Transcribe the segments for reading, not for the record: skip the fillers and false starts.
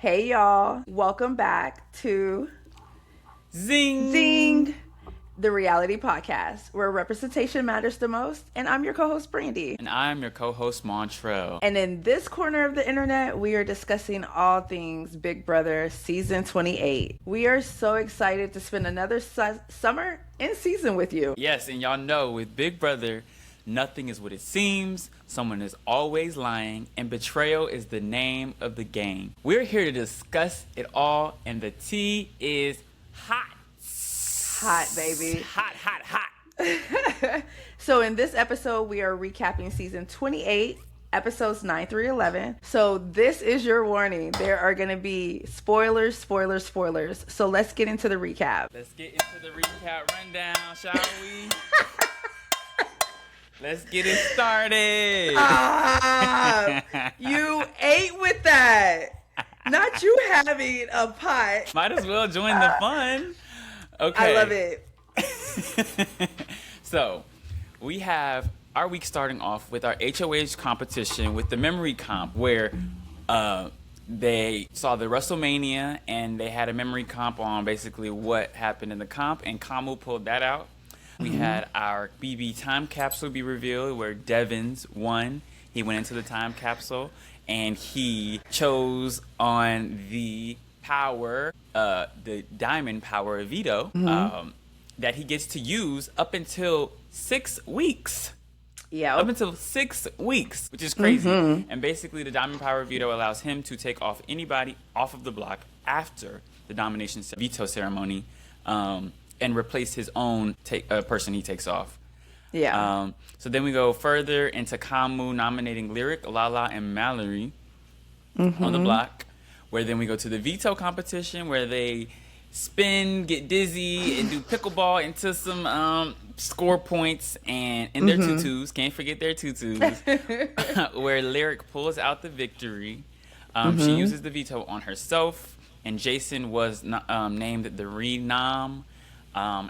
Hey y'all, welcome back to Zing! Zing, the reality podcast where representation matters the most. And I'm your co host, Brandy. And I'm your co-host, Montrell. And in this corner of the internet, we are discussing all things Big Brother season 28. We are so excited to spend another summer in season with you. Yes, and y'all know with Big Brother, nothing is what it seems, someone is always lying, and betrayal is the name of the game. We're here to discuss it all, and the tea is hot. Hot, baby. Hot, hot, hot. So in this episode, we are recapping season 28, episodes 9 through 11. So this is your warning. There are going to be spoilers. So let's get into the recap. Let's get into the recap rundown, shall we? Let's get it started. You ate with that. Not you having a pot. Might as well join the fun. Okay. I love it. So, we have our week starting off with our HOH competition with the memory comp, where they saw the WrestleMania and they had a memory comp on basically what happened in the comp, and Kamu pulled that out. We had our BB time capsule be revealed, where Devins won. He went into the time capsule and he chose on the power, the diamond power of veto, that he gets to use up until 6 weeks. Yeah. Up until 6 weeks, which is crazy. And basically, the diamond power of veto allows him to take off anybody off of the block after the domination veto ceremony, and replace his own person he takes off. Yeah. So then we go further into Kamu nominating Lyric, Lala, and Mallory on the block, where then we go to the veto competition, where they spin, get dizzy, and do pickleball into some score points and in their tutus. Can't forget their tutus. Where Lyric pulls out the victory. She uses the veto on herself, and Jason was named the renom.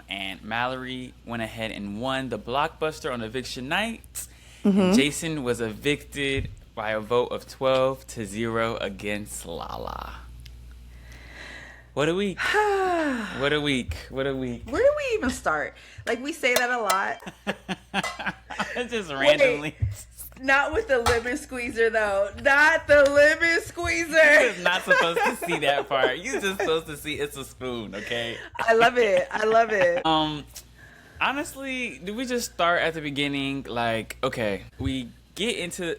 And Mallory went ahead and won the blockbuster on eviction night. And Jason was evicted by a vote of 12-0 against Lala. What a week. What a week. What a week. Where do we even start? Like, we say that a lot. Just randomly. Not with the lemon squeezer, though. Not the lemon squeezer. You're not supposed to see that part. You're just supposed to see it's a spoon, okay? I love it. I love it. Honestly, do we just start at the beginning? Like, okay, we get into,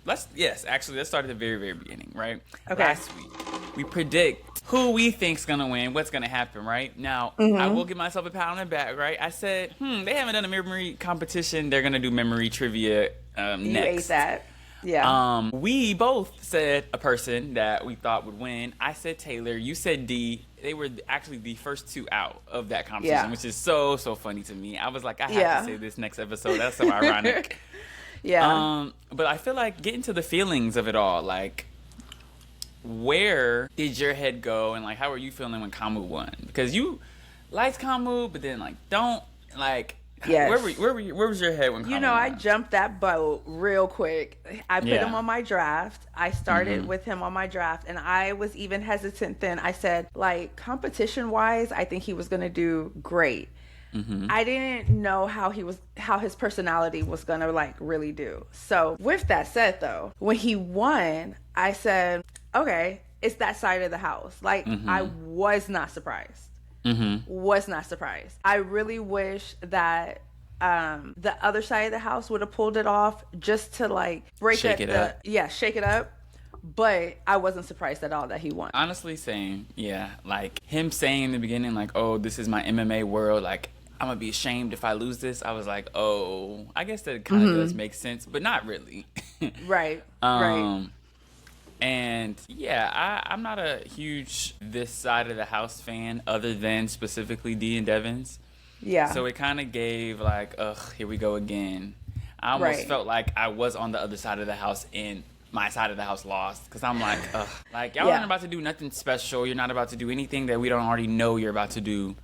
let's start at the very, very beginning, right? Okay. Last week, we predict who we think's gonna win, what's gonna happen, right? Now, I will give myself a pat on the back, right? I said, they haven't done a memory competition. They're gonna do memory trivia next. You ate that. Yeah. We both said a person that we thought would win. I said Taylor. You said D. They were actually the first two out of that competition, which is so funny to me. I was like, I have to say this next episode. That's so ironic. Yeah. But I feel like getting to the feelings of it all, like, where did your head go, and like, how were you feeling when Kamu won? Because you liked Kamu, but then like don't like. Yes. Where was your head when Kamu won? I jumped that boat real quick. I put him on my draft. I started with him on my draft, and I was even hesitant then. I said, like, competition-wise, I think he was going to do great. I didn't know how his personality was going to, like, really do. So, with that said, though, when he won, I said, okay, it's that side of the house. Like, I was not surprised. Was not surprised. I really wish that the other side of the house would have pulled it off, just to like shake it up. But I wasn't surprised at all that he won. Honestly, same. Yeah, like him saying in the beginning, like, "Oh, this is my MMA world. Like, I'm gonna be ashamed if I lose this." I was like, "Oh, I guess that kind of does make sense, but not really." Right. Right. And yeah, I'm not a huge this side of the house fan, other than specifically D and Devins. Yeah. So it kind of gave like, ugh, here we go again. I almost felt like I was on the other side of the house and my side of the house lost, because I'm like, ugh, like y'all aren't about to do nothing special. You're not about to do anything that we don't already know you're about to do.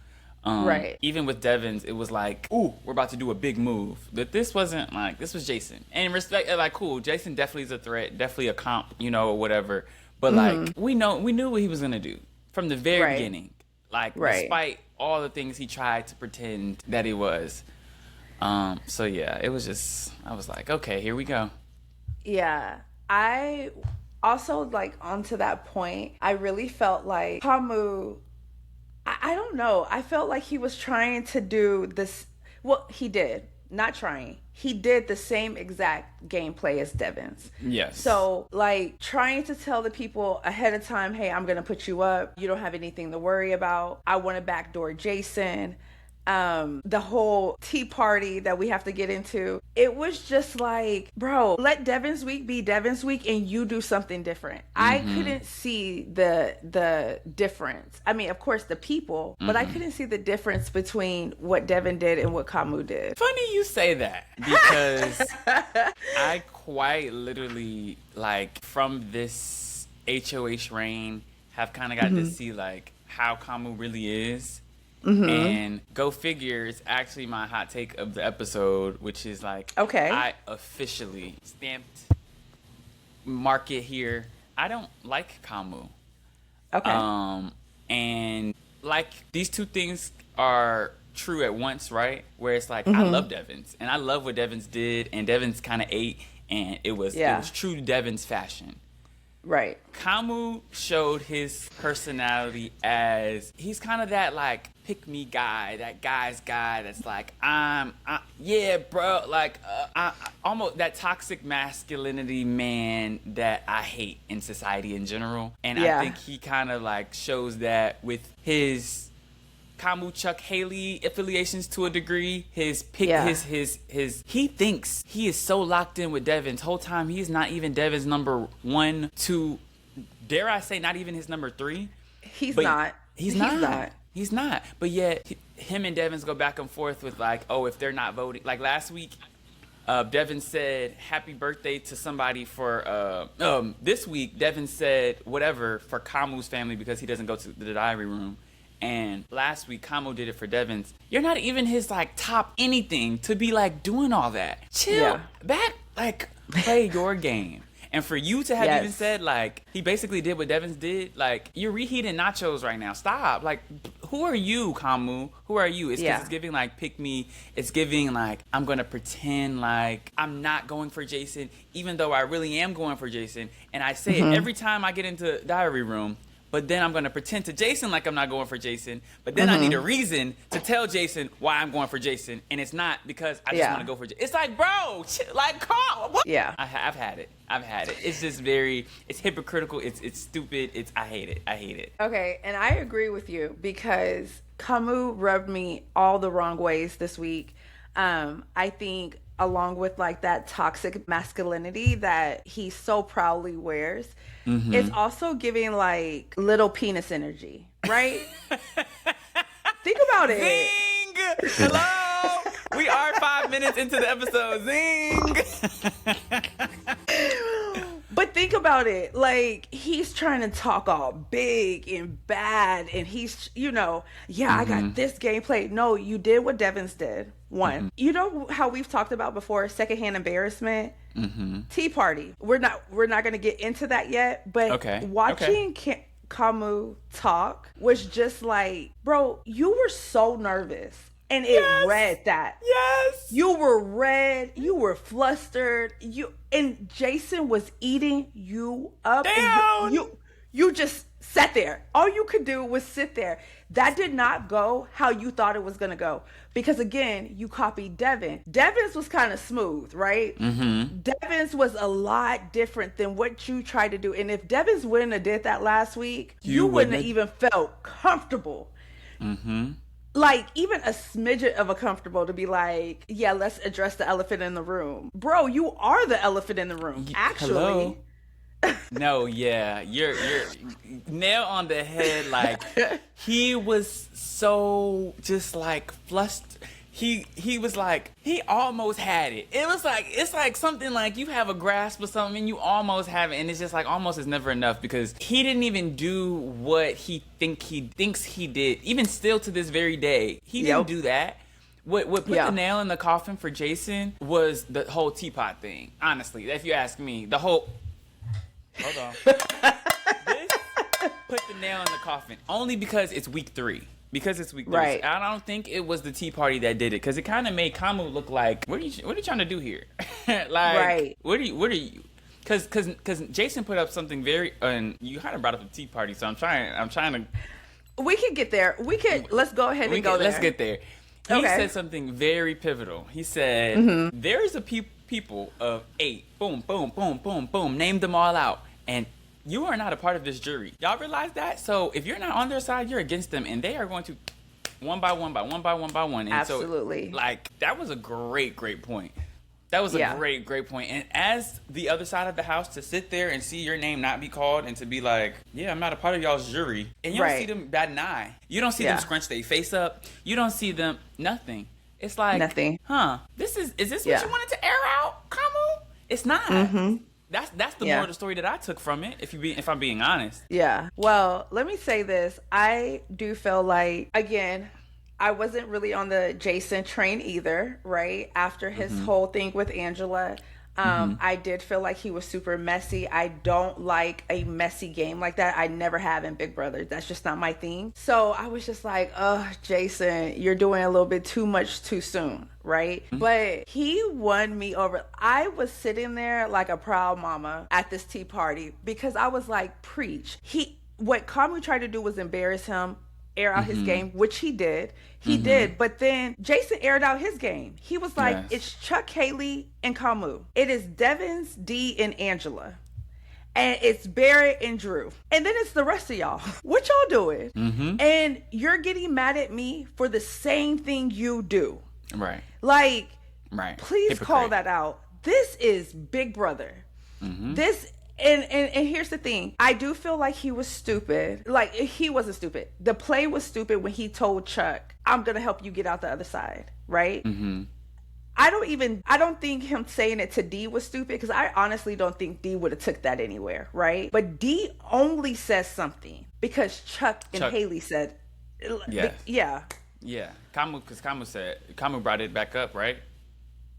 Right. Even with Devins, it was like, ooh, we're about to do a big move. But this wasn't like, this was Jason. And respect, like, cool, Jason definitely is a threat, definitely a comp, you know, or whatever. But like we knew what he was gonna do from the very Right. beginning. Like Right. despite all the things he tried to pretend that he was. So yeah, it was just I was like, okay, here we go. Yeah. I also, like, onto that point, I really felt like Hamu, I don't know. I felt like he was trying to do this. Well, he did. Not trying. He did the same exact gameplay as Devins. Yes. So, like, trying to tell the people ahead of time, hey, I'm going to put you up. You don't have anything to worry about. I want to backdoor Jason. The whole tea party that we have to get into. It was just like, bro, let Devin's week be Devin's week and you do something different. I couldn't see the difference. I mean, of course, the people, but I couldn't see the difference between what Devin did and what Kamu did. Funny you say that because I quite literally, like, from this HOH reign, have kind of got to see, like, how Kamu really is. And go figure, it's actually my hot take of the episode, which is like, okay, I officially stamped, mark it here. I don't like Kamu. Okay. And like these two things are true at once, right? Where it's like, I love Devins and I love what Devins did, and Devins kind of ate, and it was true Devins fashion. Right. Kamu showed his personality as he's kind of that like pick me guy, that guy's guy that's like yeah, bro, like almost that toxic masculinity man that I hate in society in general. And I think he kind of like shows that with his Kamu Chuck Haley affiliations to a degree. His pick, his he thinks he is so locked in with Devins whole time. He is not even Devins number 1, 2, dare I say not even his number 3. He's not. He's not. But yet him and Devins go back and forth with like, oh, if they're not voting. Like last week, Devin said happy birthday to somebody for this week Devin said whatever for Kamu's family because he doesn't go to the diary room. And last week, Kamu did it for Devins. You're not even his, like, top anything to be, like, doing all that. Chill. Back, like, play your game. And for you to have even said, like, he basically did what Devins did, like, you're reheating nachos right now. Stop. Like, who are you, Kamu? Who are you? It's because it's giving, like, pick me. It's giving, like, I'm going to pretend like I'm not going for Jason, even though I really am going for Jason. And I say it every time I get into diary room. But then I'm going to pretend to Jason like I'm not going for Jason. But then I need a reason to tell Jason why I'm going for Jason. And it's not because I just want to go for Jason. It's like, bro, like, come on. Yeah. I've had it. It's just it's hypocritical. It's stupid. I hate it. Okay, and I agree with you because Kamu rubbed me all the wrong ways this week. I think along with like that toxic masculinity that he so proudly wears, it's also giving like little penis energy, right? Think about it. Zing! Hello! We are 5 minutes into the episode. Zing! But think about it. Like, he's trying to talk all big and bad, and he's, I got this gameplay. No, you did what Devins did. One, you know how we've talked about before, secondhand embarrassment, tea party. We're not going to get into that yet, but watching Kamu talk was just like, bro, you were so nervous. And it read that. Yes. You were red. You were flustered. And Jason was eating you up. Down. And you just sat there. All you could do was sit there. That did not go how you thought it was going to go. Because again, you copied Devin. Devin's was kind of smooth, right? Devin's was a lot different than what you tried to do. And if Devin's wouldn't have did that last week, you wouldn't have even felt comfortable. Like, even a smidget of a comfortable to be like, yeah, let's address the elephant in the room. Bro, you are the elephant in the room, actually. Hello? No, yeah. You're nail on the head. Like, he was so just, like, flustered. He was like, he almost had it. It's like something like you have a grasp of something and you almost have it, and it's just like almost is never enough because he didn't even do what he thinks he did. Even still to this very day, he didn't do that. What put the nail in the coffin for Jason was the whole teapot thing. Honestly, if you ask me, the whole. Hold on. put the nail in the coffin. Only because it's week 3. Because it's week 3. Right. I don't think it was the Tea Party that did it, because it kind of made Kamu look like, what are you trying to do here? Like, right. What are you? Because Jason put up something very, and you kind of brought up the Tea Party, so I'm trying to. We can get there. Let's go ahead and go there. Let's get there. He said something very pivotal. He said, there is a people of 8, boom, boom, boom, boom, boom, named them all out, and you are not a part of this jury. Y'all realize that? So if you're not on their side, you're against them, and they are going to one by one. And absolutely. So, like, that was a great point. That was a great point. And as the other side of the house, to sit there and see your name not be called and to be like, yeah, I'm not a part of y'all's jury. And you don't see them bat an eye. You don't see them scrunch their face up. You don't see them, nothing. It's like, nothing. Huh, is this what you wanted to air out, Kamu? It's not. That's the more of the story that I took from it, if I'm being honest. Yeah. Well, let me say this. I do feel like, again, I wasn't really on the Jason train either, right? After his whole thing with Angela. I did feel like he was super messy. I don't like a messy game like that. I never have in Big Brother. That's just not my thing. So I was just like, Jason, you're doing a little bit too much too soon, right? But he won me over. I was sitting there like a proud mama at this tea party because I was like, preach. What Kamu tried to do was embarrass him, air out his game, which he did. He did. But then Jason aired out his game. He was like, it's Chuck, Haley, and Kamu. It is Devins, D, and Angela. And it's Barrett and Drew. And then it's the rest of y'all. What y'all doing? And you're getting mad at me for the same thing you do. Right. Like, please Hypocrite. call that out. This is Big Brother. This And here's the thing. I do feel like he was stupid. Like, he wasn't stupid. The play was stupid when he told Chuck, I'm going to help you get out the other side. Right? I don't think him saying it to D was stupid, because I honestly don't think D would have took that anywhere. Right? But D only says something because Chuck and Haley said, yeah. Kamu brought it back up, right?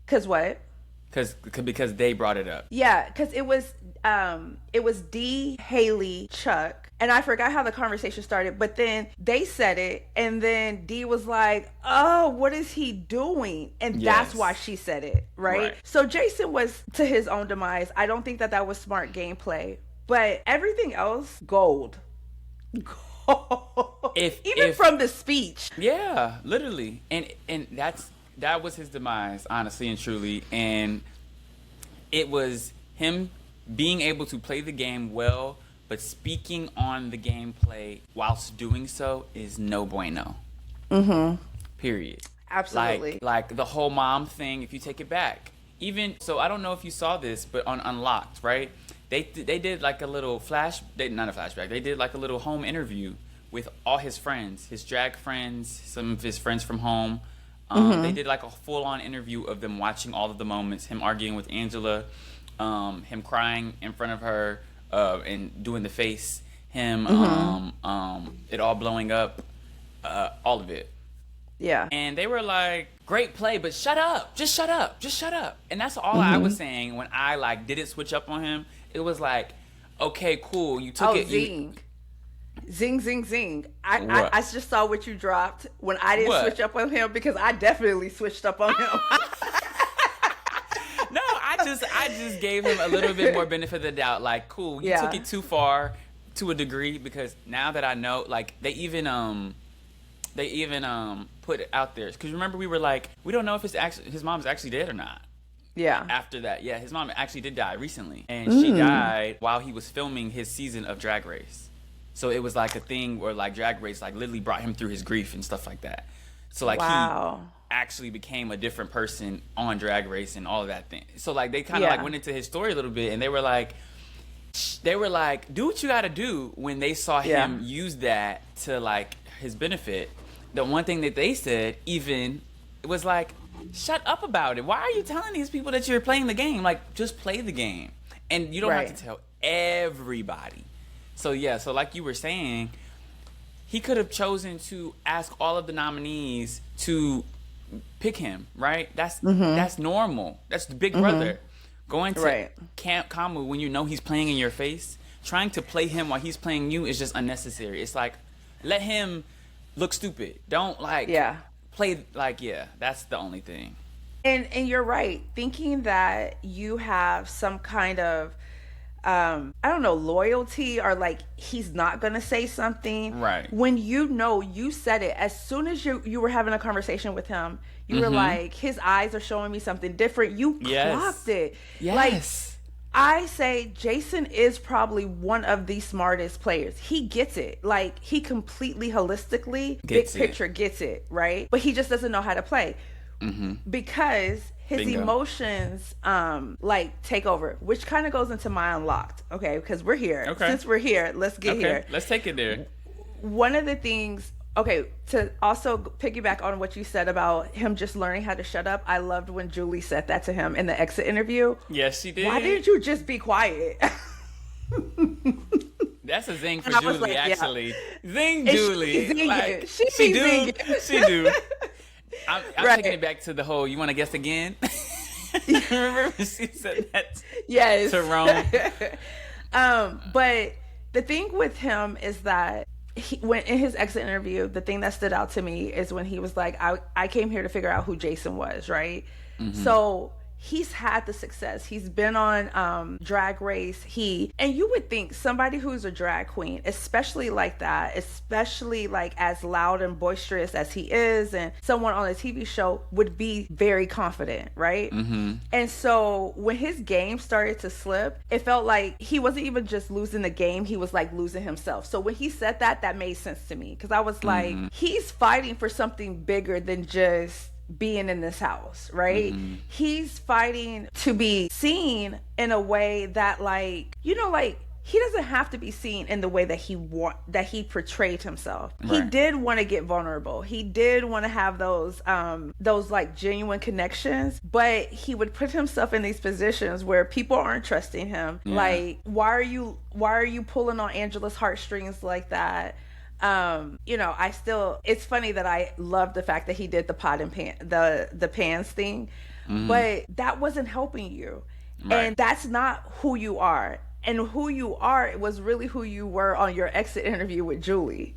Because what? Because they brought it up. Yeah, because it was D, Haley, Chuck, and I forgot how the conversation started, but then they said it, and then D was like, oh, what is he doing? And that's why she said it, right? So Jason was to his own demise. I don't think that was smart gameplay, but everything else, gold. Even from the speech. Yeah, literally. And that was his demise, honestly and truly. And it was him being able to play the game well, but speaking on the gameplay whilst doing so is no bueno. Period. Absolutely. Like the whole mom thing, if you take it back. Even, so I don't know if you saw this, but on Unlocked, right? They did like a little not a flashback. They did like a little home interview with all his friends, his drag friends, some of his friends from home. They did like a full-on interview of them watching all of the moments, him arguing with Angela, him crying in front of her, and doing the face, him, it all blowing up, all of it. Yeah. And they were like, great play, but shut up. Just shut up. Just shut up. And that's all I was saying when I like didn't switch up on him. It was like, okay, cool. You took it. Zing. Zing, zing, zing. I just saw what you dropped when I didn't switch up on him, because I definitely switched up on him. No, I just gave him a little bit more benefit of the doubt. Like, cool, you took it too far to a degree, because now that I know, like, they even put it out there. Because remember, we were like, we don't know if his mom's actually dead or not. Yeah. After that, his mom actually did die recently. And she died while he was filming his season of Drag Race. So it was like a thing where like Drag Race like literally brought him through his grief and stuff like that. So like he actually became a different person on Drag Race and all of that thing. So like they kind of like went into his story a little bit, and they were like, do what you got to do. When they saw him use that to like his benefit, the one thing that they said even was like, shut up about it. Why are you telling these people that you're playing the game? Like, just play the game, and you don't have to tell everybody. So so like you were saying, he could have chosen to ask all of the nominees to pick him, right? That's normal. That's the Big Brother. Going to Camp Kamu when you know he's playing in your face, trying to play him while he's playing you is just unnecessary. It's like, let him look stupid. Don't like play like that's the only thing. And you're right. Thinking that you have some kind of I don't know, loyalty, or like he's not gonna say something. Right. When you said it as soon as you were having a conversation with him, you were like, his eyes are showing me something different. You clocked it. Yes. Like, I say Jason is probably one of the smartest players. He gets it. Like, he completely holistically, big picture gets it, right? But he just doesn't know how to play. Because his emotions like take over, which kind of goes into my unlocked, okay? Because we're here. Since we're here, let's get here. Let's take it there. One of the things, to also piggyback on what you said about him just learning how to shut up, I loved when Julie said that to him in the exit interview. Yes, she did. Why didn't you just be quiet? That's a zing for Julie, like, actually. Zing Julie. She do. I'm taking it back to the whole, you want to guess again? Remember when she said that to Rome? But the thing with him is that when in his exit interview, the thing that stood out to me is when he was like, I came here to figure out who Jason was, right? So he's had the success. He's been on Drag Race. And you would think somebody who's a drag queen, especially like that, especially like as loud and boisterous as he is, and someone on a TV show, would be very confident, right? And so when his game started to slip, it felt like he wasn't even just losing the game, he was like losing himself. So when he said that made sense to me, because I was like, he's fighting for something bigger than just being in this house, right? He's fighting to be seen in a way that, like, you know, like, he doesn't have to be seen in the way that he portrayed himself. He did want to get vulnerable. He did want to have those like genuine connections, but he would put himself in these positions where people aren't trusting him. Like, why are you pulling on Angela's heartstrings like that? You know, it's funny that I love the fact that he did the pot and pan, the pans thing, but that wasn't helping you. And that's not who you are. And who you are was really who you were on your exit interview with Julie.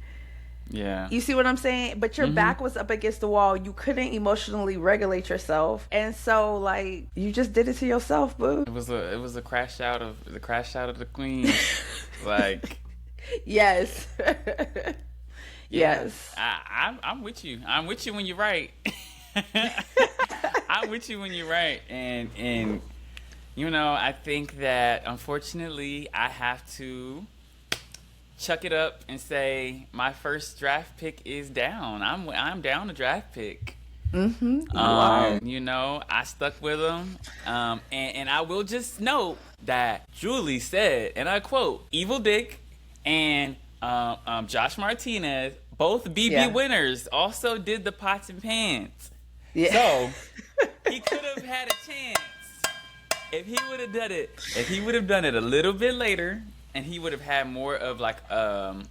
Yeah. You see what I'm saying? But your back was up against the wall. You couldn't emotionally regulate yourself. And so, like, you just did it to yourself, boo. It was a crash out of the queen. Like, yes. Yes. I'm with you. I'm with you when you're right. I'm with you when you're right. And you know, I think that unfortunately I have to chuck it up and say my first draft pick is down. I'm down a draft pick. You know, I stuck with him. And I will just note that Julie said, and I quote, Evil Dick and Josh Martinez, both BB winners, also did the pots and pans. So he could have had a chance if he would have done it a little bit later, and he would have had more of like an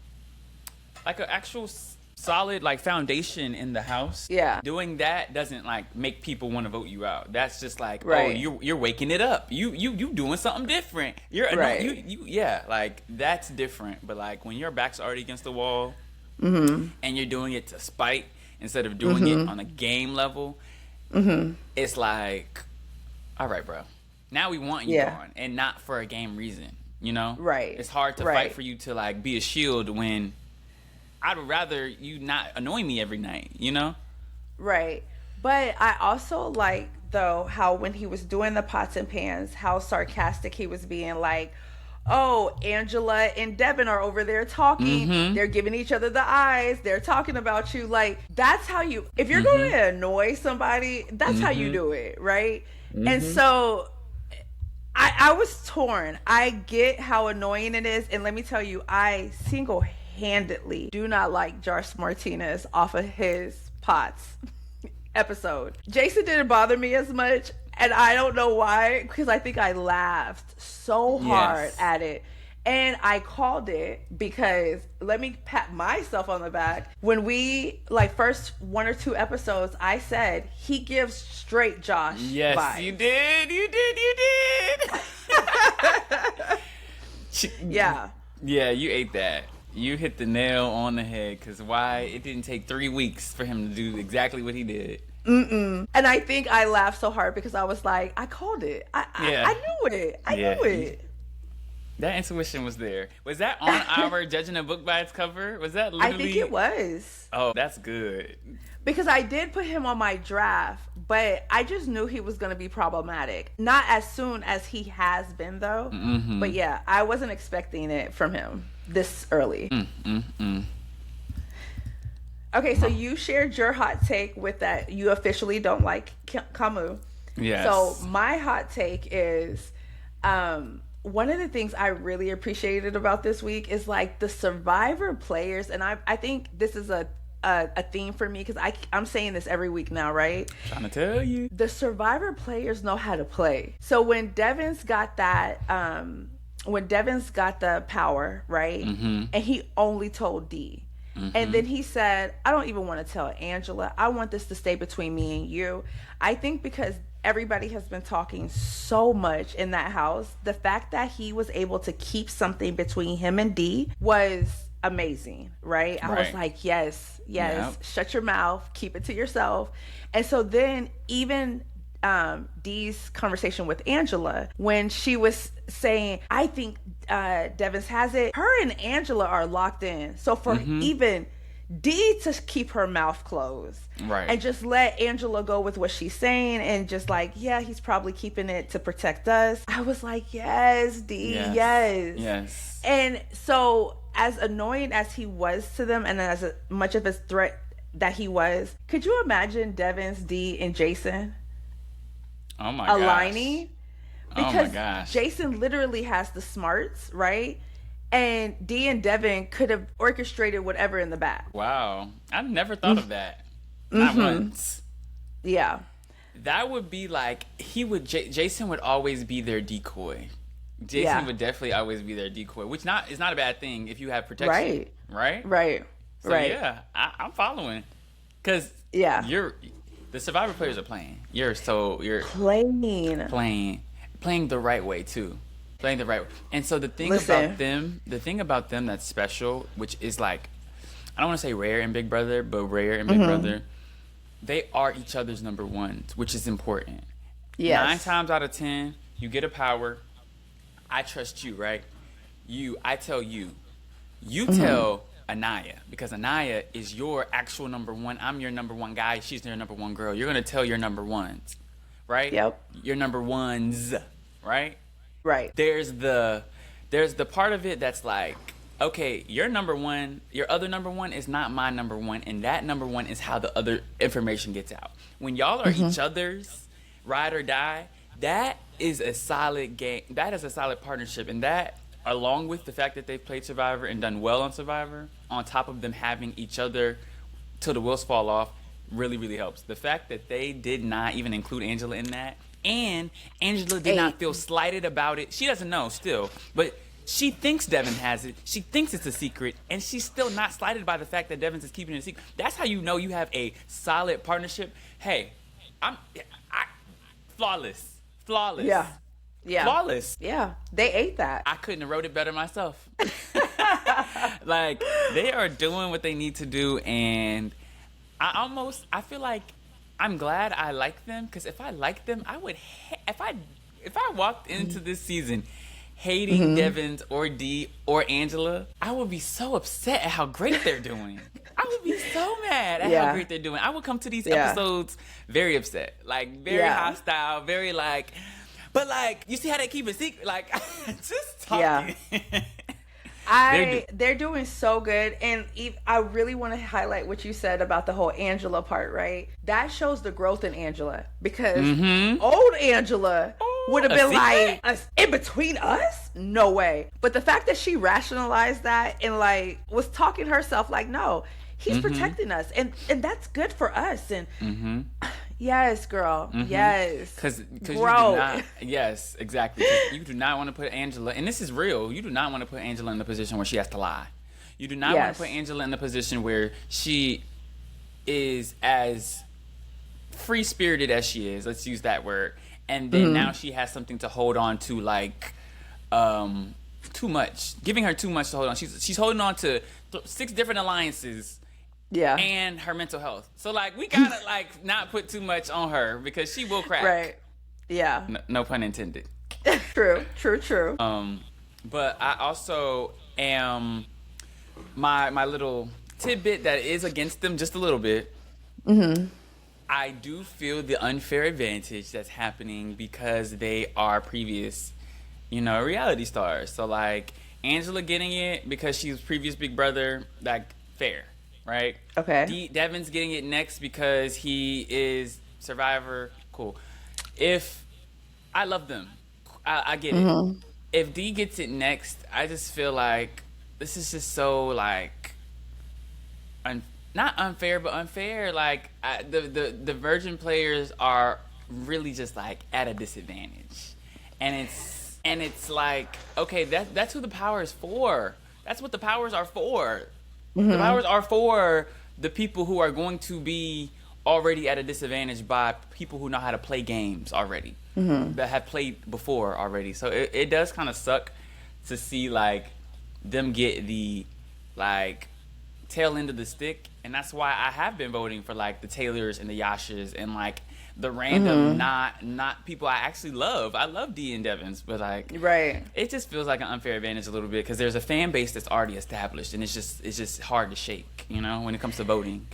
actual solid like foundation in the house. Doing that doesn't like make people want to vote you out. That's just like, oh, you're waking it up. You doing something different. Like that's different. But like when your back's already against the wall, and you're doing it to spite instead of doing it on a game level, it's like, all right, bro. Now we want you on, and not for a game reason, you know? Right. It's hard to fight for you to, like, be a shield when I'd rather you not annoy me every night, you know? Right. But I also like, though, how when he was doing the pots and pans, how sarcastic he was being, like, oh, Angela and Devin are over there talking. They're giving each other the eyes. They're talking about you. Like, that's how you, if you're going to annoy somebody, that's how you do it, right? And so I was torn. I get how annoying it is. And let me tell you, I single-handedly do not like Josh Martinez off of his pots episode. Jason didn't bother me as much. And I don't know why, because I think I laughed so hard at it. And I called it because, let me pat myself on the back. When we, like, first 1 or 2 episodes, I said, he gives straight Josh vibes. You did. Yeah. Yeah, you ate that. You hit the nail on the head, because why it didn't take 3 weeks for him to do exactly what he did. And I think I laughed so hard because I was like, I called it. I knew it. I knew it. That intuition was there. Was that on our Judging a Book by its cover? Was that literally? I think it was. Oh, that's good. Because I did put him on my draft, but I just knew he was going to be problematic. Not as soon as he has been, though. Mm-hmm. But yeah, I wasn't expecting it from him this early. Okay, so you shared your hot take with that you officially don't like Temu. Yes. So my hot take is, one of the things I really appreciated about this week is like the Survivor players, and I think this is a theme for me because I'm saying this every week now, right? Trying to tell you. The Survivor players know how to play. So when Devin's got that, when Devin's got the power, right? Mm-hmm. And he only told D. Mm-hmm. And then he said, I don't even want to tell Angela. I want this to stay between me and you. I think because everybody has been talking so much in that house, the fact that he was able to keep something between him and D was amazing, right? I was like, yes, yep. Shut your mouth, keep it to yourself. And so then even Dee's conversation with Angela, when she was saying, I think Devins has it, her and Angela are locked in. So for even Dee to keep her mouth closed and just let Angela go with what she's saying and just like, yeah, he's probably keeping it to protect us. I was like, yes, Dee, yes. And so as annoying as he was to them and as much of a threat that he was, could you imagine Devins, Dee, and Jason aligning? Because Jason literally has the smarts, right? And Dee and Devin could have orchestrated whatever in the back. Wow. I never thought of that. Not once. Yeah. That would be like, Jason would always be their decoy. Jason would definitely always be their decoy, which is not a bad thing if you have protection. Right. So yeah, I'm following. Because the Survivor players are playing. You're playing the right way too. Playing the right way. And so the thing about them that's special, which is like, I don't want to say rare in Big Brother, but rare in Big Brother, they are each other's number ones, which is important. Yes. 9 times out of 10, you get a power. I trust you, right? I tell you. You tell Anaya, because Anaya is your actual number one. I'm your number one guy. She's your number one girl. You're going to tell your number ones, right? Yep. Your number ones, right? Right. There's the part of it that's like, okay, your other number one is not my number one, and that number one is how the other information gets out. When y'all are each other's ride or die, that is a solid game. That is a solid partnership, and that, along with the fact that they've played Survivor and done well on Survivor, on top of them having each other till the wheels fall off, really, really helps. The fact that they did not even include Angela in that, and Angela did not feel slighted about it. She doesn't know still, but she thinks Devin has it. She thinks it's a secret, and she's still not slighted by the fact that Devin is keeping it a secret. That's how you know you have a solid partnership. Hey, flawless. Yeah. Flawless. Yeah. They ate that. I couldn't have wrote it better myself. Like, they are doing what they need to do, and I feel like I'm glad I like them, because if I liked them, I would if I walked into this season hating Devins or Dee or Angela, I would be so upset at how great they're doing. I would be so mad at how great they're doing. I would come to these episodes very upset, like very hostile, very like, but like, you see how they keep it secret, like just talking. They're doing so good, and I really want to highlight what you said about the whole Angela part, right? That shows the growth in Angela, because old Angela would have been like, in between us? No way. But the fact that she rationalized that and like was talking to herself like, no, he's protecting us, and that's good for us. And yes, girl, yes, because you do not, yes, exactly. You do not want to put Angela, and this is real. You do not want to put Angela in the position where she has to lie. You do not want to put Angela in the position where she is as free spirited as she is. Let's use that word. And then now she has something to hold on to, like too much, giving her too much to hold on. She's holding on to 6 different alliances. Yeah. And her mental health. So, like, we gotta, like, not put too much on her because she will crack. Right. Yeah. No pun intended. True. But I also am, my little tidbit that is against them just a little bit. Mm-hmm. I do feel the unfair advantage that's happening because they are previous, reality stars. So, like, Angela getting it because she was previous Big Brother, like, fair. Right? Okay. Devin's getting it next because he is Survivor. Cool. If I love them, I get it. If D gets it next, I just feel like this is just so like not unfair, but unfair. Like the virgin players are really just like at a disadvantage, and it's like, okay, that's who the power is for. That's what the powers are for. The powers are for the people who are going to be already at a disadvantage by people who know how to play games already, that have played before already. So it does kind of suck to see like them get the like tail end of the stick, and that's why I have been voting for like the Taylors and the Yashas and like the random not people I actually love. I love D and Devins, but like it just feels like an unfair advantage a little bit because there's a fan base that's already established, and it's just hard to shake, when it comes to voting.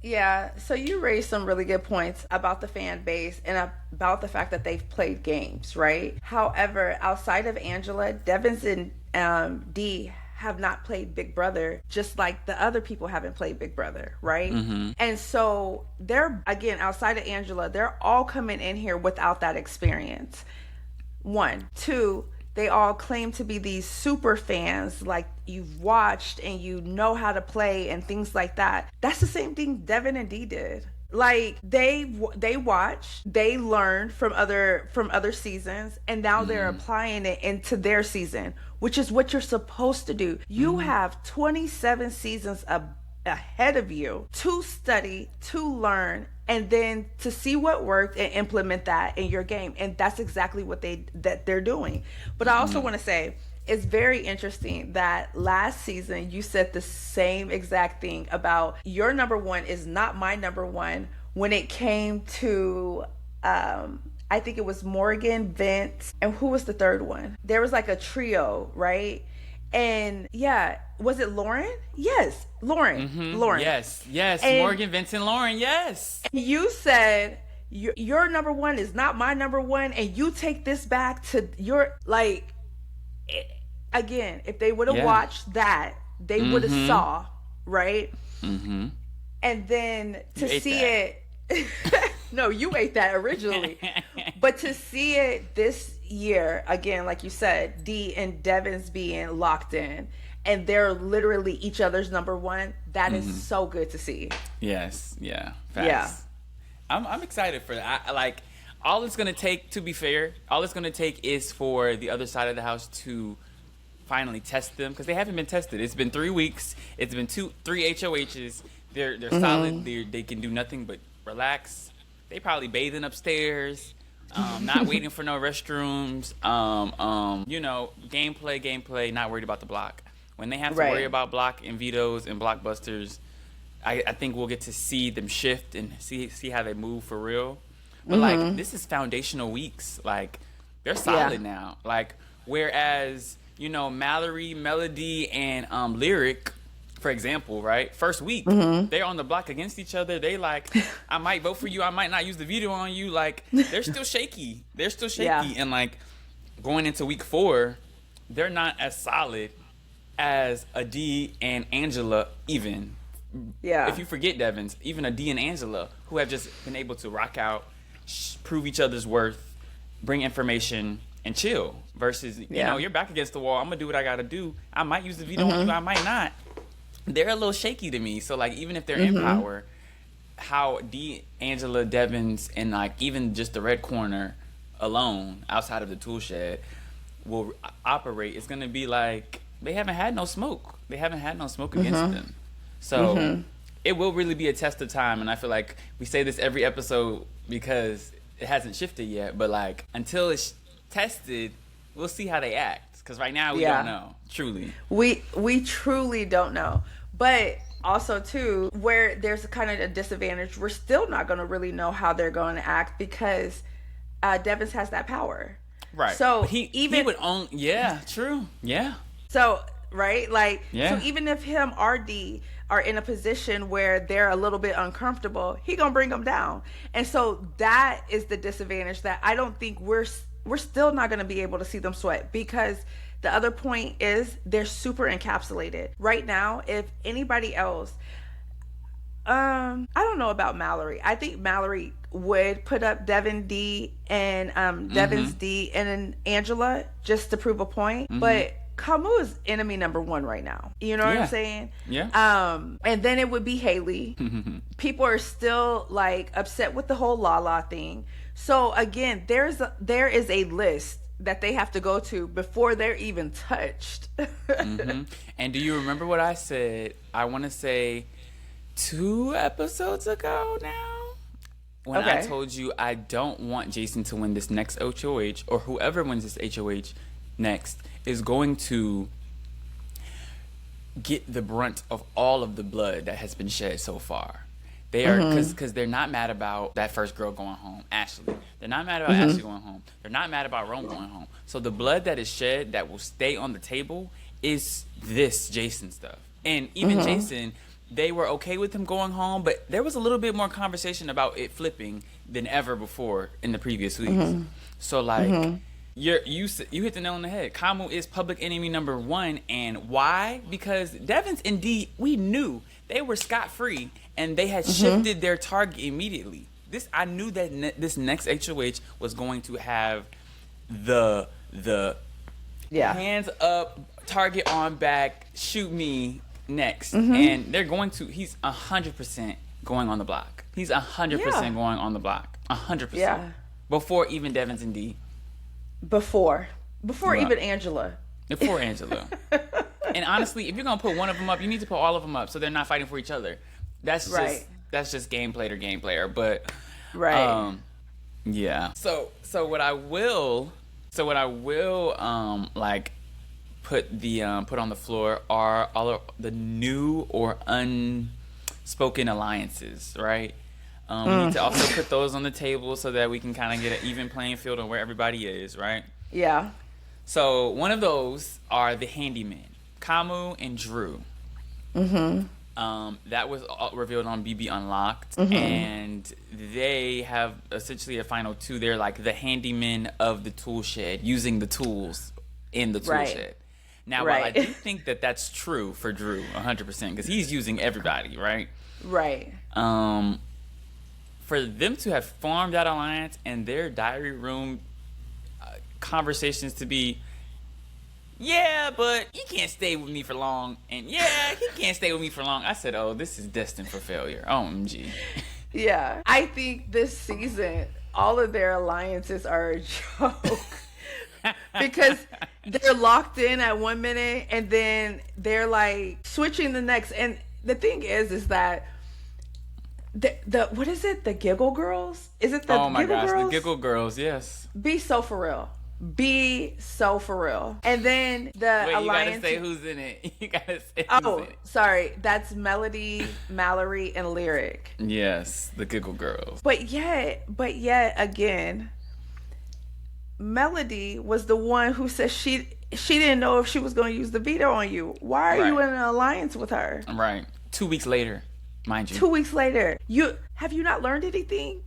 Yeah, so you raised some really good points about the fan base and about the fact that they've played games, right? However, outside of Angela, Devins and D have not played Big Brother, just like the other people haven't played Big Brother, right? And so they're, again, outside of Angela, they're all coming in here without that experience. 1. 2, they all claim to be these super fans, like you've watched and you know how to play and things like that. That's the same thing Devin and Dee did. Like they watched, they learned from other seasons, and now they're applying it into their season, which is what you're supposed to do. You have 27 seasons ahead of you to study, to learn, and then to see what worked and implement that in your game. And that's exactly what they're doing. But I also want to say, it's very interesting that last season you said the same exact thing about your number one is not my number one when it came to I think it was Morgan, Vince, and who was the third one? There was like a trio, right? And yeah, was it Lauren? Yes, Lauren. Lauren. Yes. And Morgan, Vince, and Lauren. Yes. And you said your number one is not my number one, and you take this back to your like. Again, if they would have watched that, they would have saw, right? And then to see it, no, you ate that originally, but to see it this year again, like you said, Dee and Devins being locked in, and they're literally each other's number one. That is so good to see. Yes, facts. I'm excited for that. I like. All it's going to take, to be fair, is for the other side of the house to finally test them, because they haven't been tested. It's been 3 weeks. It's been 3 HOHs. They're solid. They can do nothing but relax. They probably bathing upstairs, not waiting for no restrooms. Gameplay, not worried about the block. When they have to worry about block and vetoes and blockbusters, I think we'll get to see them shift and see how they move for real. But like, this is foundational weeks. Like, they're solid now. Like, whereas, Mallory, Melody, and Lyric, for example, right? First week, they're on the block against each other. They like, I might vote for you. I might not use the veto on you. Like, they're still shaky. And like, going into week 4, they're not as solid as a D and Angela even. Yeah. If you forget Devins, even a D and Angela, who have just been able to rock out, prove each other's worth, bring information, and chill. Versus, you're back against the wall. I'm going to do what I got to do. I might use the veto on you. I might not. They're a little shaky to me. So, like, even if they're in power, how D, Angela, Devins, and, like, even just the red corner alone, outside of the tool shed, will operate, it's going to be like, they haven't had no smoke. Against them. So, it will really be a test of time. And I feel like we say this every episode because it hasn't shifted yet. But, like, until it's tested, we'll see how they act. Because right now we don't know. Truly. We truly don't know. But also too, where there's kind of a disadvantage, we're still not going to really know how they're going to act because Devins has that power. Right. So but he would own. Yeah. True. Yeah. So right, like so even if him or D are in a position where they're a little bit uncomfortable, he gonna bring them down. And so that is the disadvantage that I don't think we're still not gonna be able to see them sweat, because the other point is they're super encapsulated right now. If anybody else, I don't know about Mallory. I think Mallory would put up Devin D and Devin's D and then Angela just to prove a point. But Kamu is enemy number one right now. You know what I'm saying? Yeah. And then it would be Haley. People are still like upset with the whole Lala thing. So again, there is a list that they have to go to before they're even touched. And do you remember what I said? I want to say 2 episodes ago now, when I told you I don't want Jason to win this next HOH, or whoever wins this HOH next is going to get the brunt of all of the blood that has been shed so far. They are, because they're not mad about that first girl going home, Ashley. They're not mad about Ashley going home. They're not mad about Rome going home. So the blood that is shed that will stay on the table is this Jason stuff. And even Jason, they were okay with him going home, but there was a little bit more conversation about it flipping than ever before in the previous weeks. So like, you hit the nail on the head. Kamu is public enemy number 1, and why? Because Devins and D, we knew they were scot-free, and they had shifted their target immediately. I knew that this next HOH was going to have the hands up, target on back, shoot me next, and they're going to. He's 100% going on the block. He's 100% going on the block. 100%. Yeah. Before even Devins and D. Before even Angela. Before Angela. And honestly, if you're gonna put one of them up, you need to put all of them up so they're not fighting for each other. That's just gameplay to gameplayer. But yeah. So what I will like put on the floor are all of the new or unspoken alliances, right? We need to also put those on the table so that we can kind of get an even playing field on where everybody is, right? Yeah. So one of those are the handymen, Kamu and Drew. That was revealed on BB Unlocked, and they have essentially a final 2. They're like the handymen of the tool shed, using the tools in the tool shed. Now, while I do think that that's true for Drew, 100%, because he's using everybody, right? Right. For them to have formed that alliance and their diary room conversations to be, yeah, but he can't stay with me for long, and yeah, he can't stay with me for long. I said, oh, this is destined for failure. OMG. Yeah. I think this season, all of their alliances are a joke. Because they're locked in at 1 minute, and then they're like switching the next. And the thing is that the what is it? The Giggle Girls? Is it the Giggle Girls? Oh my gosh, the Giggle Girls, yes. Be so for real. And then the alliance. You gotta say who's in it. You gotta say who's in it. Sorry. That's Melody, Mallory, and Lyric. Yes, the Giggle Girls. But yet again, Melody was the one who said she didn't know if she was going to use the veto on you. Why are you in an alliance with her? Right. 2 weeks later, mind you. 2 weeks later. Have you not learned anything?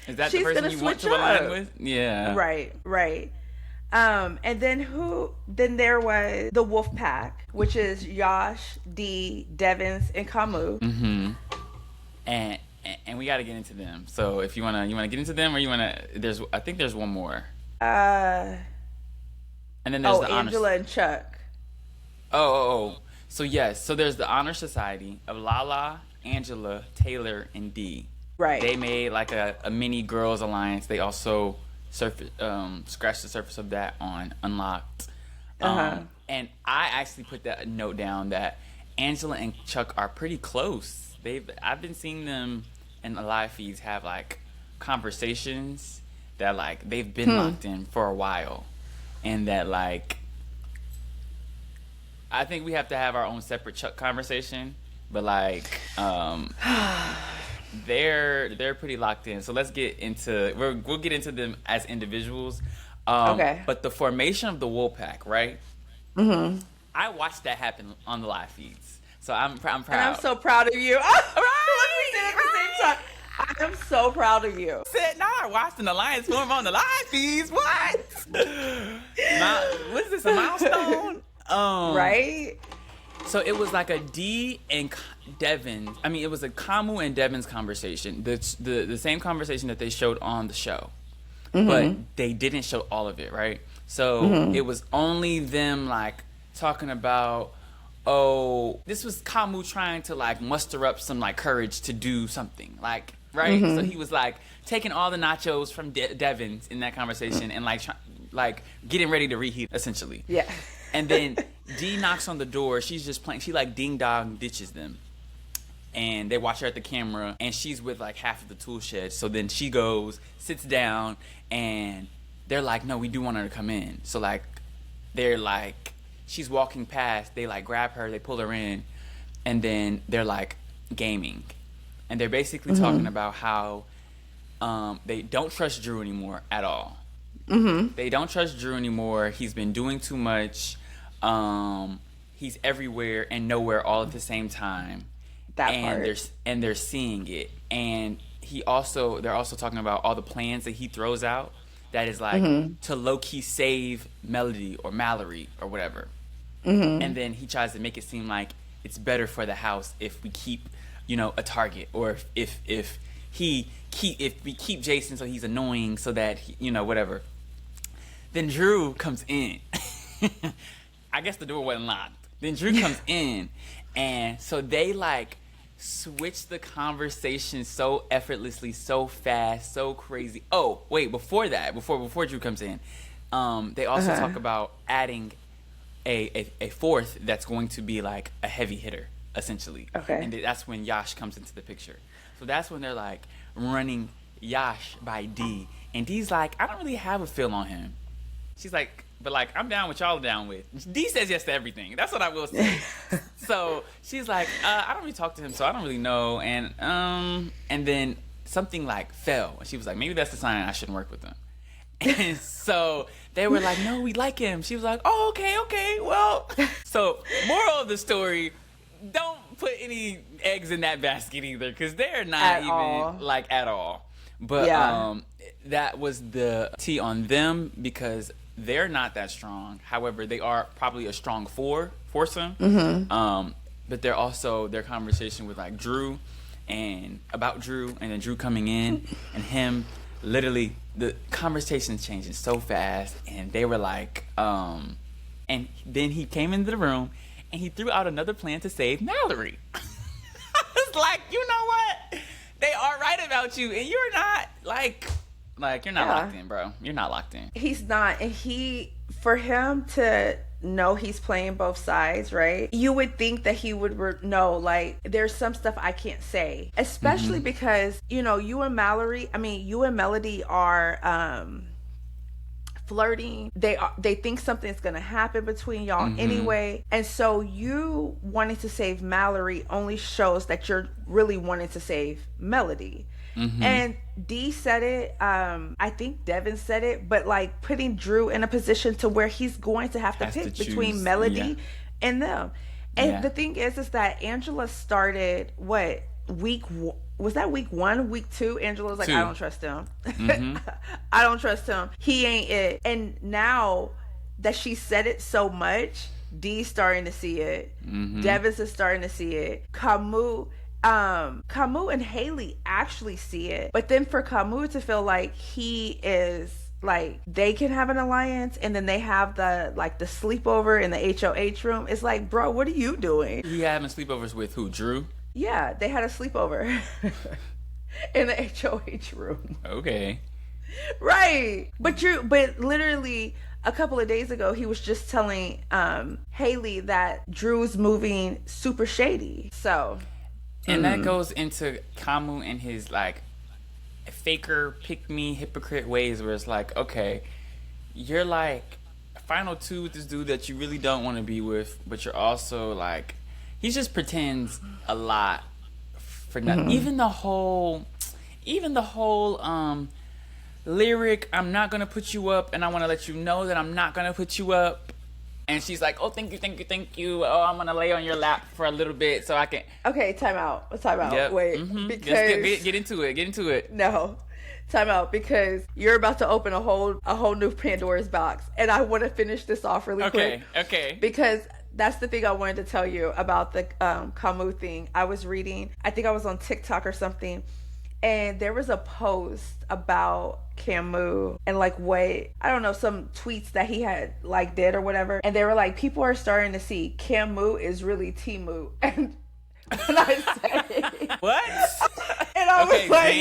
Is that the person you want to align with? Yeah. Right. And then there was the Wolf Pack, which is Yash, D, Devins, and Kamu. And we got to get into them. So if you wanna get into them, or I think there's one more. And then there's the Angela and Chuck. Oh. So yes. So there's the Honor Society of Lala, Angela, Taylor, and D. Right. They made like a mini girls alliance. They also scratched the surface of that on Unlocked. And I actually put that note down that Angela and Chuck are pretty close. I've been seeing them in the live feeds have like conversations that like they've been locked in for a while. and that like I think we have to have our own separate Chuck conversation, but like they're pretty locked in. So let's get into we'll get into them as individuals. Okay. But the formation of the Wolfpack, right? Mm-hmm. I watched that happen on the live feeds, so I'm proud. And I'm so proud of you. I am so proud of you. Said, now I watched an alliance form on the live feeds. What? What is this, a milestone? Right? So it was like a D and Devin. I mean, it was a Kamu and Devin's conversation. The same conversation that they showed on the show. Mm-hmm. But they didn't show all of it, right? So it was only them like talking about, oh, this was Kamu trying to like muster up some like courage to do something, like, right? So he was like taking all the nachos from Devin's in that conversation and like getting ready to reheat, essentially. Yeah. And then D knocks on the door. She's just playing. She like ding dong ditches them. And they watch her at the camera, and she's with like half of the tool shed. So then she goes, sits down, and they're like, no, we do want her to come in. So like, they're like, she's walking past, they like grab her, they pull her in, and then they're like gaming. And they're basically talking about how they don't trust Drew anymore at all. They don't trust Drew anymore. He's been doing too much. He's everywhere and nowhere all at the same time. They're seeing it. And they're also talking about all the plans that he throws out that is like to low-key save Melody or Mallory or whatever. And then he tries to make it seem like it's better for the house if we keep, a target, or if we keep Jason so he's annoying so that whatever. Then Drew comes in. I guess the door wasn't locked. Then Drew comes in, and so they like switch the conversation so effortlessly, so fast, so crazy. Oh, wait, before Drew comes in, they also talk about adding a fourth that's going to be like a heavy hitter, essentially. Okay. And that's when Yash comes into the picture. So that's when they're like running Yash by D, and D's like, I don't really have a feel on him. She's like, but like, I'm down with y'all down with. D says yes to everything. That's what I will say. So she's like, I don't really talk to him, so I don't really know. And then something like fell. And she was like, maybe that's the sign I shouldn't work with him. And so they were like, no, we like him. She was like, oh, okay, well. So moral of the story, don't put any eggs in that basket either, because they're not at all. But that was the tea on them, because they're not that strong. However, they are probably a strong foursome. But they're also their conversation with like Drew and about Drew, and then Drew coming in and him literally the conversation's changing so fast, and they were like, and then he came into the room and he threw out another plan to save Mallory. I was like, you know what? They are right about you, and you're not like you're not locked in, bro. You're not locked in. He's not, and for him to know he's playing both sides, right? You would think that he would know, like, there's some stuff I can't say, especially because you and Melody are flirting. They think something's gonna happen between y'all anyway, and so you wanting to save Mallory only shows that you're really wanting to save Melody. And D said it, I think Devin said it, but like putting Drew in a position to where he's going to have to pick between Melody and them. And the thing is that Angela started week 1, week 2? Angela was like, I don't trust him. I don't trust him. He ain't it. And now that she said it so much, D's starting to see it. Devin's is starting to see it. Camus and Haley actually see it, but then for Camus to feel like he is like they can have an alliance, and then they have the sleepover in the HOH room. It's like, bro, what are you doing? You having sleepovers with who? Drew? Yeah, they had a sleepover in the HOH room. Okay. Right, but literally a couple of days ago, he was just telling Haley that Drew's moving super shady. So. And that goes into Camus and his like faker, pick me, hypocrite ways, where it's like, okay, you're like final two with this dude that you really don't want to be with, but you're also like, he just pretends a lot for nothing. Even the whole lyric, I'm not gonna put you up, and I want to let you know that I'm not gonna put you up. And she's like, oh, thank you. Oh, I'm gonna lay on your lap for a little bit so I can. Okay, time out. Yep. Wait, because get into it. No, time out, because you're about to open a whole new Pandora's box, and I want to finish this off really quick. Okay. Because that's the thing I wanted to tell you about the Camus thing. I was reading, I think I was on TikTok or something, and there was a post about Camus and like what, I don't know, some tweets that he had like did or whatever, and they were like, people are starting to see Camus is really Temu. And when I said what? And I was like,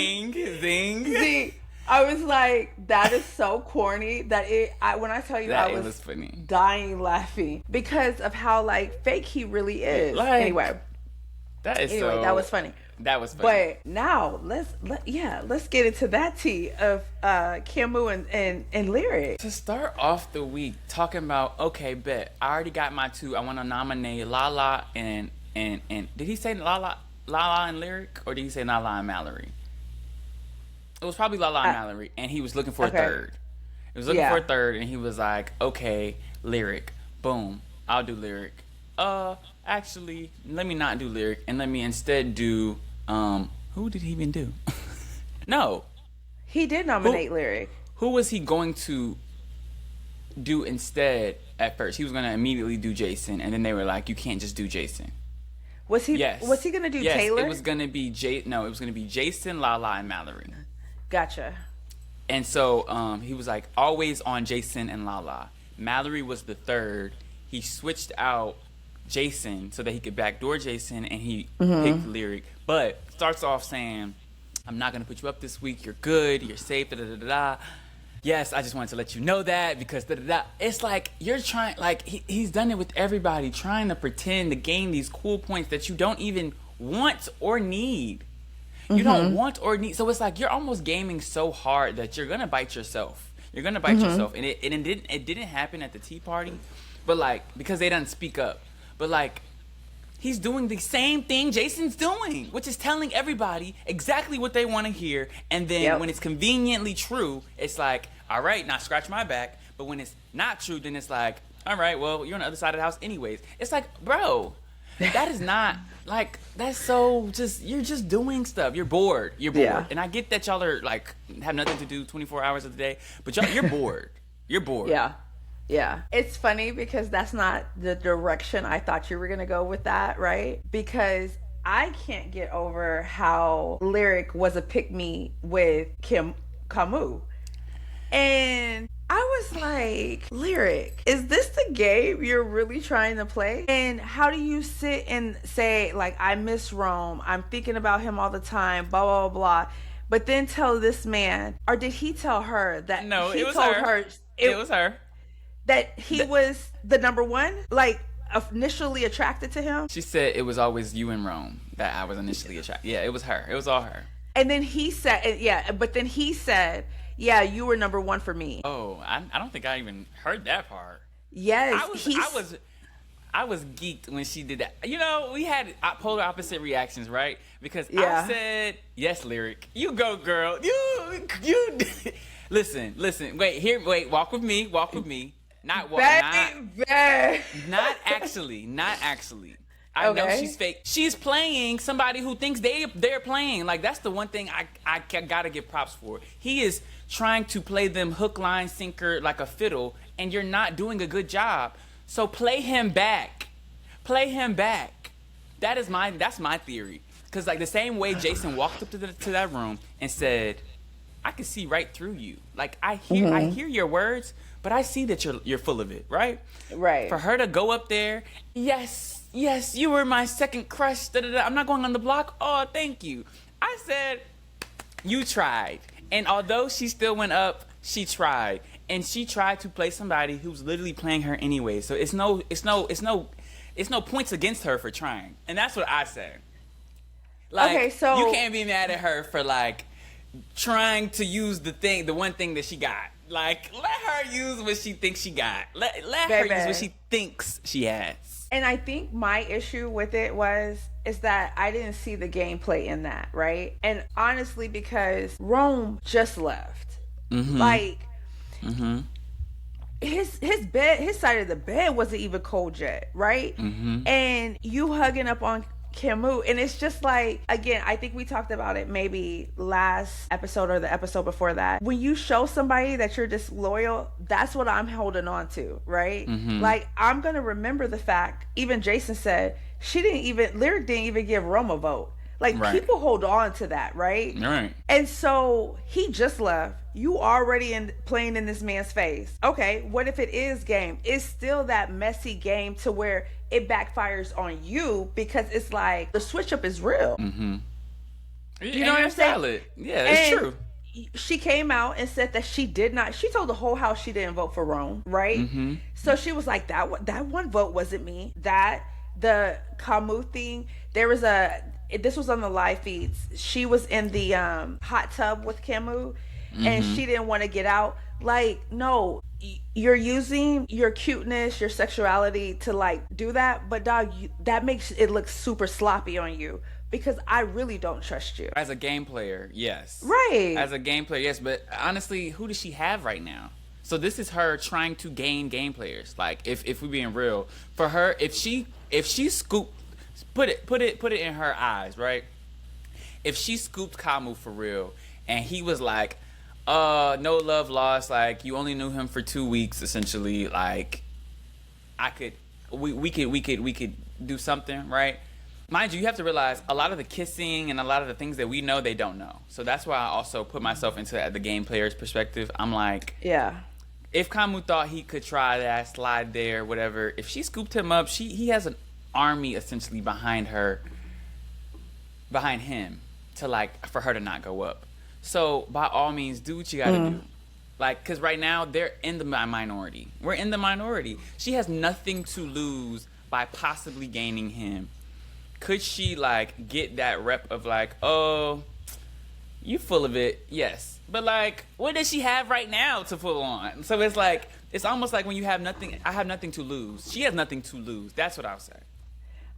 Zing. I was like, that is so corny that when I tell you, that I was funny, dying laughing because of how like fake he really is. Like, anyway, that was funny. That was funny. But now let's get into that tea of Camus and lyric. To start off the week talking about, okay, bet I already got my two. I want to nominate Lala and did he say Lala and lyric, or did he say Lala and Mallory? It was probably Lala and Mallory, and he was looking for a third. He was looking for a third, and he was like, okay, lyric, boom, I'll do lyric. Actually, let me not do lyric, and let me instead do, who did he even do? No. He did nominate lyric. Who was he going to do instead at first? He was going to immediately do Jason, and then they were like, you can't just do Jason. Was he? Yes. Was he going to do yes, Taylor? It was going to be it was going to be Jason, Lala, and Mallory. Gotcha. And so he was like always on Jason and Lala. Mallory was the third. He switched out Jason so that he could backdoor Jason, and he picked lyric. But starts off saying, I'm not going to put you up this week. You're good. You're safe. Da-da-da-da-da. Yes, I just wanted to let you know that because da-da-da. It's like you're trying, like he's done it with everybody, trying to pretend to gain these cool points that you don't even want or need. You don't want or need. So it's like you're almost gaming so hard that you're going to bite yourself. You're going to bite yourself. And it didn't happen at the tea party, but like, because they didn't speak up. But like, he's doing the same thing Jason's doing, which is telling everybody exactly what they want to hear. And then when it's conveniently true, it's like, all right, now scratch my back. But when it's not true, then it's like, all right, well, you're on the other side of the house anyways. It's like, bro, that is not, like, that's so just, you're just doing stuff. You're bored. Yeah. And I get that y'all are like, have nothing to do 24 hours of the day, but you're bored. You're bored. Yeah. It's funny because that's not the direction I thought you were going to go with that, right? Because I can't get over how lyric was a pick-me with Camus. And I was like, lyric, is this the game you're really trying to play? And how do you sit and say, like, I miss Rome, I'm thinking about him all the time, blah, blah, blah, but then tell this man, or did he tell her that no, he it was told her. It was her. That he was the number one, like, initially attracted to him? She said it was always you in Rome that I was initially attracted. Yeah, it was her. It was all her. And then he said, yeah, you were number one for me. Oh, I don't think I even heard that part. Yes. I was geeked when she did that. You know, we had polar opposite reactions, right? Because I said, yes, lyric. You go, girl. You listen. Wait, walk with me. Not actually. I know she's fake. She's playing somebody who thinks they're playing. Like, that's the one thing I gotta give props for. He is trying to play them hook, line, sinker like a fiddle, and you're not doing a good job. So play him back. That's my theory. Because like the same way Jason walked up to that room and said, I can see right through you. Like I hear your words, but I see that you're full of it, right? Right. For her to go up there, yes, you were my second crush. I'm not going on the block. Oh, thank you. I said, you tried. And although she still went up, she tried. And she tried to play somebody who's literally playing her anyway. So it's no points against her for trying. And that's what I said. Like, okay, so you can't be mad at her for like trying to use the one thing that she got. Like, let her use what she thinks she got. Let Baby. her use what she thinks she has. And I think my issue with it is that I didn't see the gameplay in that, right? And honestly, because Rome just left. Mm-hmm. Like, his side of the bed wasn't even cold yet, right? Mm-hmm. And you hugging up on Temu, and it's just like, again, I think we talked about it maybe last episode or the episode before that. When you show somebody that you're disloyal, that's what I'm holding on to, right? Mm-hmm. Like, I'm gonna remember the fact, even Jason said Lyric didn't even give Rome a vote. Like, right. People hold on to that, right? Right. And so he just left. You already playing in this man's face. Okay, what if it is game? It's still that messy game to where it backfires on you, because it's like the switch up is real. Mm-hmm. You know what I'm saying? Valid. Yeah, it's true. She came out and said that she told the whole house she didn't vote for Rome, right? Mm-hmm. So she was like, that one vote wasn't me. The Camus thing, this was on the live feeds. She was in the hot tub with Camus, and she didn't want to get out. Like, no, you're using your cuteness, your sexuality to like do that, but dog, that makes it look super sloppy on you, because I really don't trust you. As a game player, yes. Right. As a game player, yes, but honestly, who does she have right now? So this is her trying to gain game players. Like, if we're being real, for her, if she scooped, put it in her eyes, right? If she scooped Camus for real, and he was like, no love lost, like, you only knew him for 2 weeks, essentially, like, we could do something, right? Mind you have to realize a lot of the kissing and a lot of the things that we know, they don't know. So that's why I also put myself into the game player's perspective. I'm like, yeah, if Camus thought he could try that, slide there, whatever, if she scooped him up, he has an army essentially behind him to, like, for her to not go up. So by all means, do what you gotta do. Like, because right now they're in the minority. We're in the minority. She has nothing to lose by possibly gaining him. Could she, like, get that rep of like, oh, you full of it? Yes. But, like, what does she have right now to pull on? So it's like, it's almost like when you have nothing, I have nothing to lose. She has nothing to lose. That's what I'll say.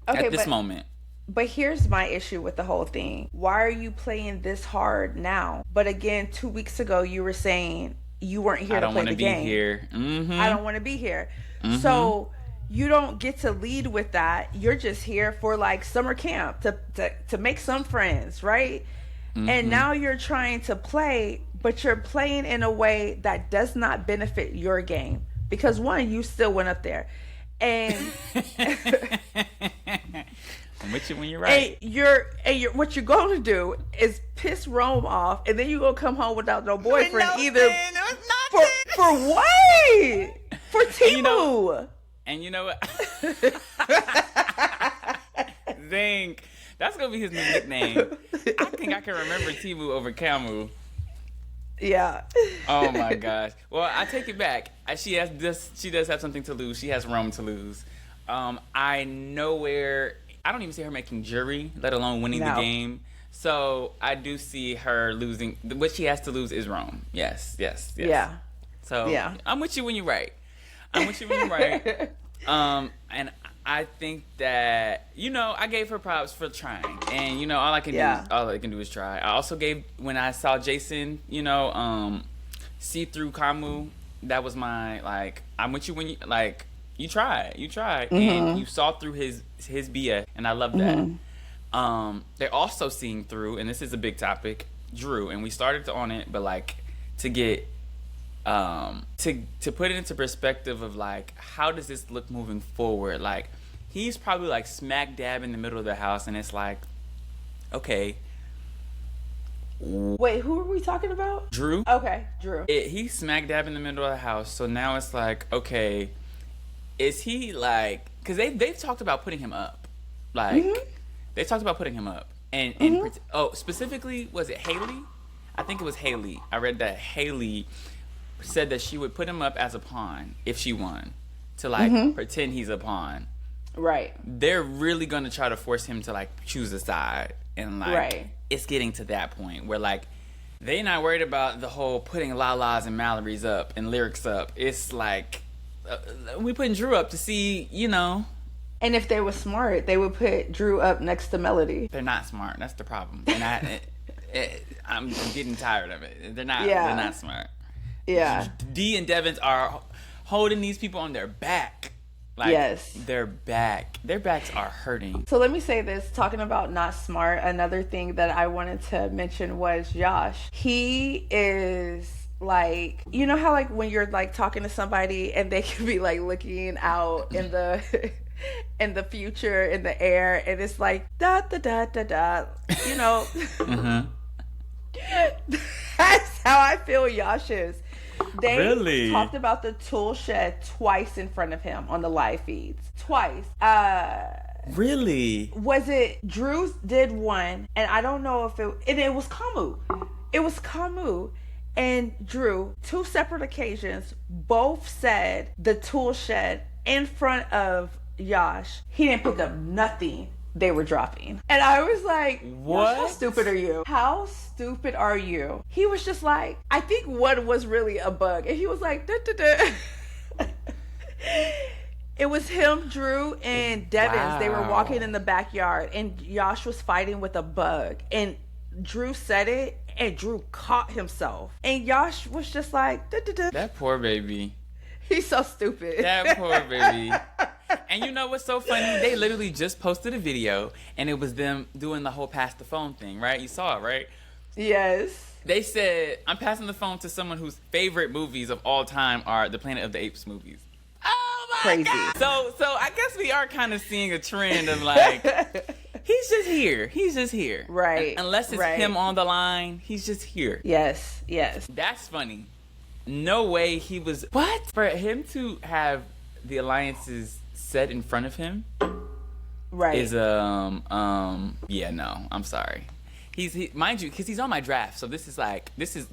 Okay, at this moment. But here's my issue with the whole thing. Why are you playing this hard now? But again, 2 weeks ago, you were saying you weren't here to play the game. I don't want to be here. So you don't get to lead with that. You're just here for, like, summer camp to make some friends, right? And now you're trying to play, but you're playing in a way that does not benefit your game. Because one, you still went up there. And I'm with you when you're right. And what you're going to do is piss Rome off, and then you're going to come home without no boyfriend either. For what? For Temu. And you know what? Zing. That's going to be his new nickname. I think I can remember Temu over Camus. Yeah. Oh my gosh. Well, I take it back. She does have something to lose. She has Rome to lose. I don't even see her making jury, let alone winning the game. So I do see her losing. What she has to lose is Rome. Yes. Yeah. So yeah. I'm with you when you're right. And I think that, I gave her props for trying. And, all I can do is try. I also gave, when I saw Jason, see through Camus, that was my, like, I'm with you when you, like, you tried. And you saw through his BS, and I love that. They're also seeing through, and this is a big topic, Drew, and we started on it, but, like, to get, to put it into perspective of, like, how does this look moving forward? Like, he's probably, like, smack dab in the middle of the house, and it's like, okay. Wait, who are we talking about? Drew. Okay, Drew. He's smack dab in the middle of the house, so now it's like, okay, is he, like, because they've talked about putting him up. Like, they talked about putting him up. And specifically, was it Haley? I think it was Haley. I read that Haley said that she would put him up as a pawn if she won, to, like, pretend he's a pawn. Right. They're really going to try to force him to, like, choose a side. And, like, it's getting to that point where, like, They not worried about the whole putting Lala's and Mallory's up and lyrics up. It's like we putting Drew up to see, you know. And if they were smart, they would put Drew up next to Melody. They're not smart. That's the problem. And I'm getting tired of it. They're not. Yeah. They're not smart. Yeah. D and Devin are holding these people on their back. Like, yes. Their backs are hurting. So let me say this, talking about not smart, another thing that I wanted to mention was Josh. He is like, you know how like when you're like talking to somebody and they can be like looking out in the in the future, in the air, and it's like da da da da da, you know. Mm-hmm. That's how I feel Josh is. They really talked about the tool shed twice in front of him on the live feeds. Twice. Really? Was it Drew did one, and I don't know if it was Camus. It was Camus and Drew, two separate occasions, both said the tool shed in front of Josh. He didn't pick up nothing they were dropping. And I was like, what? How stupid are you? How stupid are you? He was just like, I think one was really a bug. And he was like, da, da, da. It was him, Drew, and Devins. Wow. They were walking in the backyard and Josh was fighting with a bug. And Drew said it and Drew caught himself. And Josh was just like, da, da, da. That poor baby. He's so stupid. That poor baby. And you know what's so funny? They literally just posted a video, and it was them doing the whole pass the phone thing, right? You saw it, right? Yes. They said, I'm passing the phone to someone whose favorite movies of all time are the Planet of the Apes movies. Oh my Crazy. God. So I guess we are kind of seeing a trend of like, he's just here. He's just here. Right. Unless it's him on the line, he's just here. Yes. Yes. That's funny. No way he was... What? For him to have the alliances set in front of him, right, is yeah, no, I'm sorry. He mind you, because he's on my draft, so this is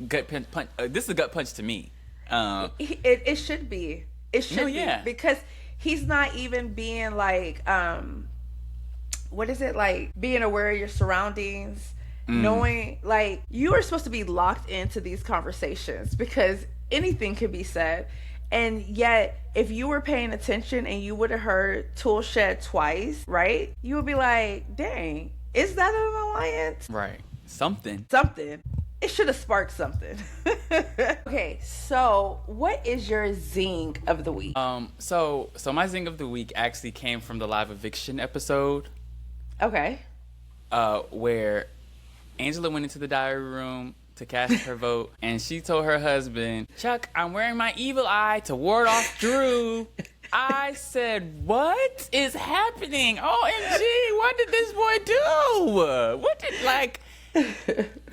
gut punch. This is a gut punch to me. It should be. It should be because he's not even being like what is it, like being aware of your surroundings, knowing like you are supposed to be locked into these conversations because anything can be said. And yet, if you were paying attention and you would have heard Tool Shed twice, right? You would be like, dang, is that an alliance? Right. Something. It should have sparked something. Okay, so what is your zing of the week? So my zing of the week actually came from the live eviction episode. Okay. Where Angela went into the diary room to cast her vote, and she told her husband, Chuck, I'm wearing my evil eye to ward off Drew. I said, what is happening? OMG, what did this boy do? What did, like,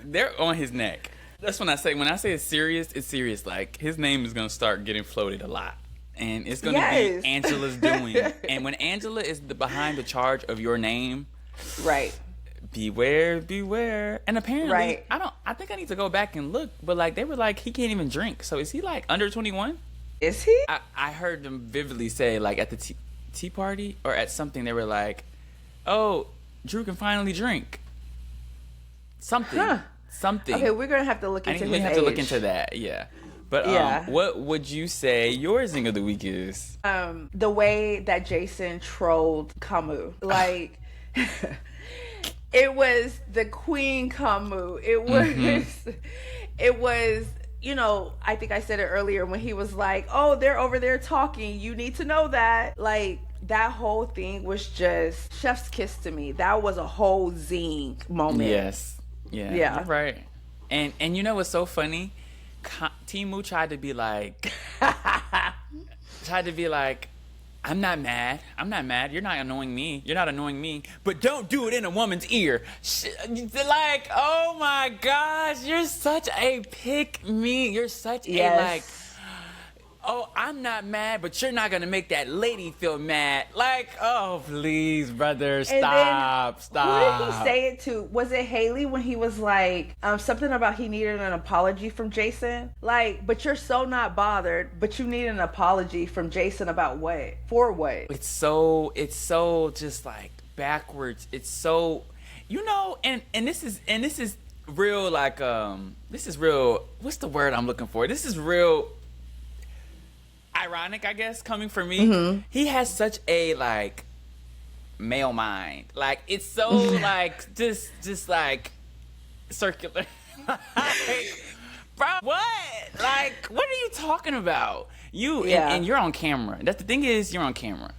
they're on his neck. That's when I say it's serious. Like, his name is going to start getting floated a lot. And it's going to be Angela's doing. And when Angela is behind the charge of your name, right, beware. And apparently, I think I need to go back and look, but like they were like, he can't even drink. So is he like under 21? Is he? I heard them vividly say like at the tea party or at something, they were like, oh, Drew can finally drink. Something. Okay, we're going to have to look into his age. We have to look into that, yeah. But what would you say your zing of the week is? The way that Jason trolled Camus. Like... It was the Queen Camus. It was, you know, I think I said it earlier when he was like, oh, they're over there talking. You need to know that. Like, that whole thing was just chef's kiss to me. That was a whole zing moment. Yes. Yeah. You're right. And you know what's so funny? Temu tried to be like, I'm not mad. You're not annoying me. But don't do it in a woman's ear. Like, oh my gosh, you're such a pick me. You're such a like, oh, I'm not mad, but you're not going to make that lady feel mad. Like, oh, please, brother, stop. Who did he say it to? Was it Haley when he was like, something about he needed an apology from Jason? Like, but you're so not bothered, but you need an apology from Jason about what? For what? It's so just like backwards. It's so, you know, and this is real like this is real. What's the word I'm looking for? This is real ironic, I guess, coming from me. He has such a like male mind. Like it's so like just like circular. Like, bro, what? Like, what are you talking about? And you're on camera. That's the thing is you're on camera.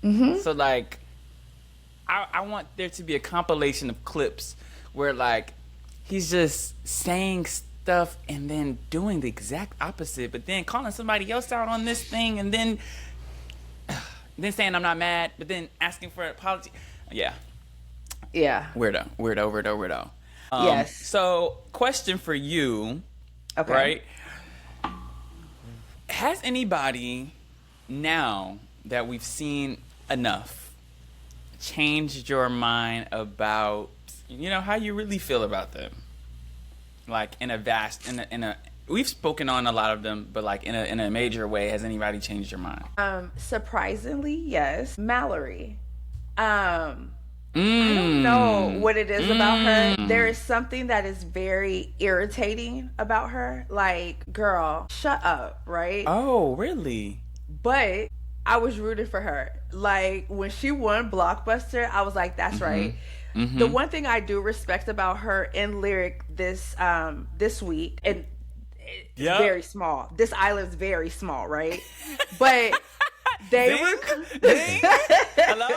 So like, I want there to be a compilation of clips where like he's just saying stuff and then doing the exact opposite, but then calling somebody else out on this thing and then saying I'm not mad, but then asking for an apology. Yeah. Weirdo. Yes. So, question for you. Okay. Right? Has anybody, now that we've seen enough, changed your mind about, how you really feel about them? Like in a we've spoken on a lot of them, but like in a major way, has anybody changed your mind? Surprisingly, yes. Mallory. I don't know what it is about her. There is something that is very irritating about her. Like, girl, shut up, right? Oh, really? But I was rooting for her. Like, when she won Blockbuster, I was like, that's right. The one thing I do respect about her in Lyric this week, and it's very small. This island's very small, right? But they Zing? Hello?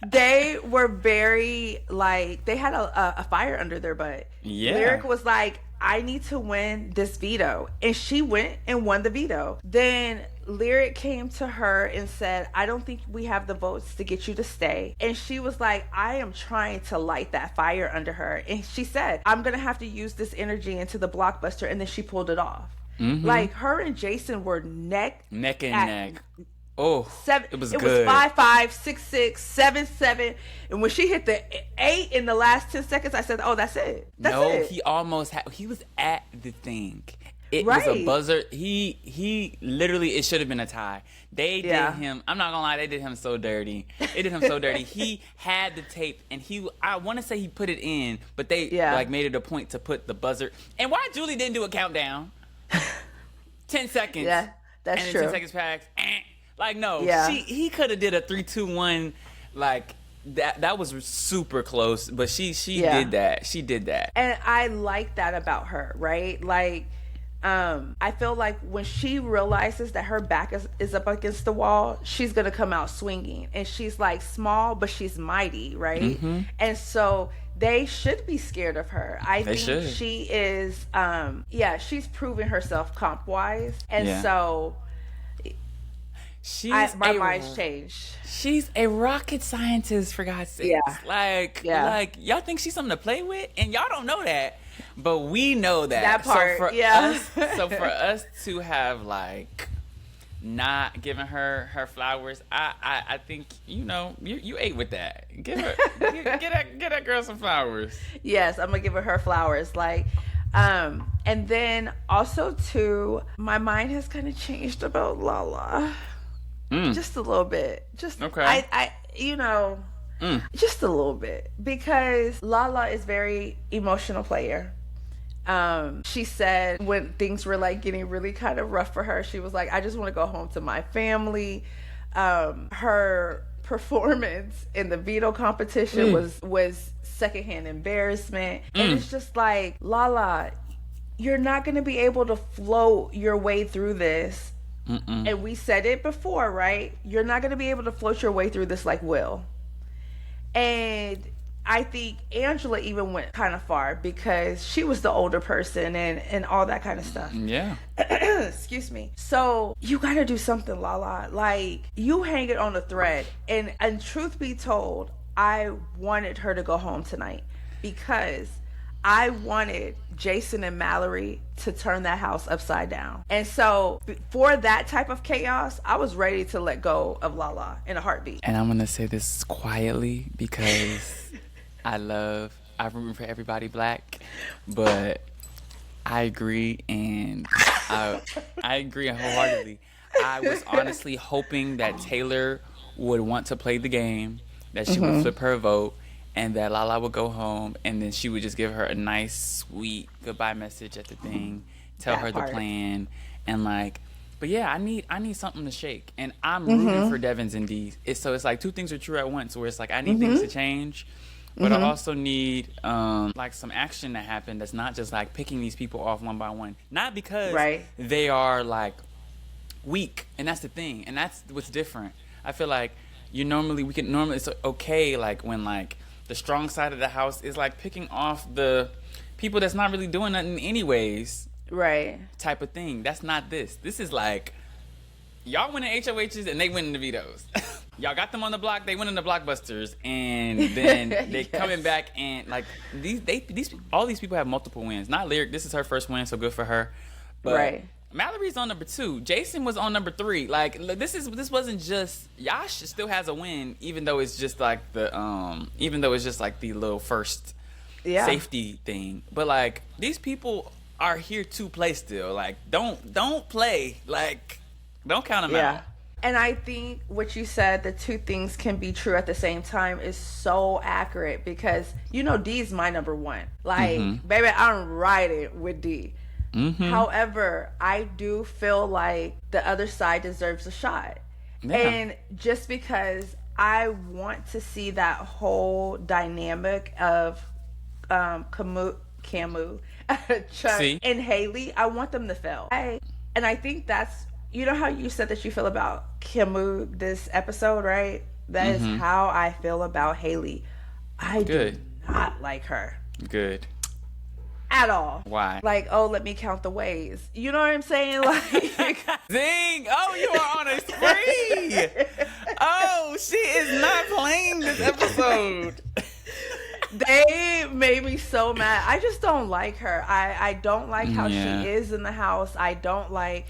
They were very, like, they had a fire under their butt. Yeah. Lyric was like, I need to win this veto. And she went and won the veto. Then Lyric came to her and said, I don't think we have the votes to get you to stay. And she was like, I am trying to light that fire under her. And she said, I'm going to have to use this energy into the Blockbuster. And then she pulled it off. Like, her and Jason were neck and neck. Oh, it was good. It was 5-5, 6-6, 7-7, and when she hit the 8 in the last 10 seconds, I said, "Oh, that's it." He almost had. He was at the thing. It was a buzzer. He literally. It should have been a tie. They did him. I'm not gonna lie. They did him so dirty. They did him so dirty. He had the tape, and I want to say he put it in, but they like made it a point to put the buzzer. And why Julie didn't do a countdown? 10 seconds. Yeah, that's and true. 10 seconds passed. Like, no, he could have did a 3-2-1, like that was super close, but she did that. She did that. And I like that about her, right? Like, I feel like when she realizes that her back is up against the wall, she's gonna come out swinging, and she's like small, but she's mighty, right? And so they should be scared of her. I think she is, she's proven herself comp wise, and so. My mind's changed. She's a rocket scientist, for God's sake. Like y'all think she's something to play with, and y'all don't know that, but we know that. That part, So for us to have like not giving her flowers, I think you ate with that. Get that girl some flowers. Yes, I'm gonna give her flowers. Like. And then also too, my mind has kind of changed about Lala. Just a little bit. Just okay. Just a little bit, because Lala is very emotional player. She said when things were like getting really kind of rough for her, she was like, I just want to go home to my family. Her performance in the veto competition was secondhand embarrassment. And it's just like, Lala, you're not going to be able to float your way through this. And we said it before, right? You're not going to be able to float your way through this like Will. And I think Angela even went kind of far because she was the older person and all that kind of stuff. Yeah. Excuse me. So you got to do something, Lala. Like, you hang it on a thread. And truth be told, I wanted her to go home tonight because I wanted Jason and Mallory to turn that house upside down. And so for that type of chaos, I was ready to let go of Lala in a heartbeat. And I'm going to say this quietly because I'm rooting for everybody black, but I agree, and I agree wholeheartedly. I was honestly hoping that Taylor would want to play the game, that she would flip her vote, and that Lala would go home, and then she would just give her a nice, sweet goodbye message at the thing, tell her the plan, and like, but yeah, I need something to shake, and I'm rooting for Devins and D. So it's like two things are true at once, where it's like I need things to change, but I also need like some action to happen that's not just like picking these people off one by one, not because they are like weak, and that's the thing, and that's what's different. I feel like it's okay like when like the strong side of the house is like picking off the people that's not really doing nothing anyways, right? Type of thing. That's not this. This is like y'all winning HOHs and they winning the vetoes. Y'all got them on the block, they winning the blockbusters, and then they coming back and like all these people have multiple wins. Not Lyric. This is her first win, so good for her. But Mallory's on number 2. Jason was on number 3. Like this wasn't just Yash still has a win, even though it's just like the little first safety thing. But like these people are here to play still. Like don't play. Like don't count them out. And I think what you said, the two things can be true at the same time, is so accurate because D is my number 1. Like baby, I'm riding with D. However, I do feel like the other side deserves a shot. And just because I want to see that whole dynamic of Camu, Chuck, and Haley, I want them to fail. And I think that's, how you said that you feel about Camu this episode, right? That is how I feel about Haley. I do not like her. Good. At all. Why? Like, let me count the ways. You know what I'm saying? Like, Zing! Oh, you are on a spree! Oh, she is not playing this episode. They made me so mad. I just don't like her. I don't like how she is in the house. I don't like...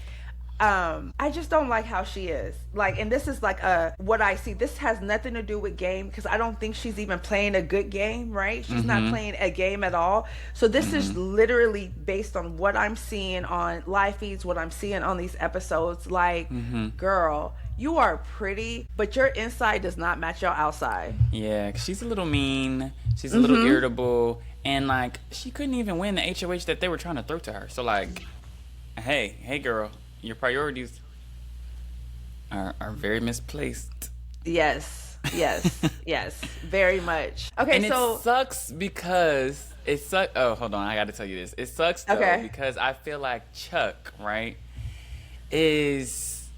I just don't like how she is. Like, and this is like what I see. This has nothing to do with game because I don't think she's even playing a good game, right? She's not playing a game at all. So this is literally based on what I'm seeing on live feeds, what I'm seeing on these episodes. Like, girl, you are pretty, but your inside does not match your outside. Yeah, she's a little mean. She's a little irritable. And like, she couldn't even win the HOH that they were trying to throw to her. So like, hey girl. Your priorities are very misplaced. Yes, very much. Okay, and so it sucks because Oh, hold on, I got to tell you this. It sucks though because I feel like Chuck, right, is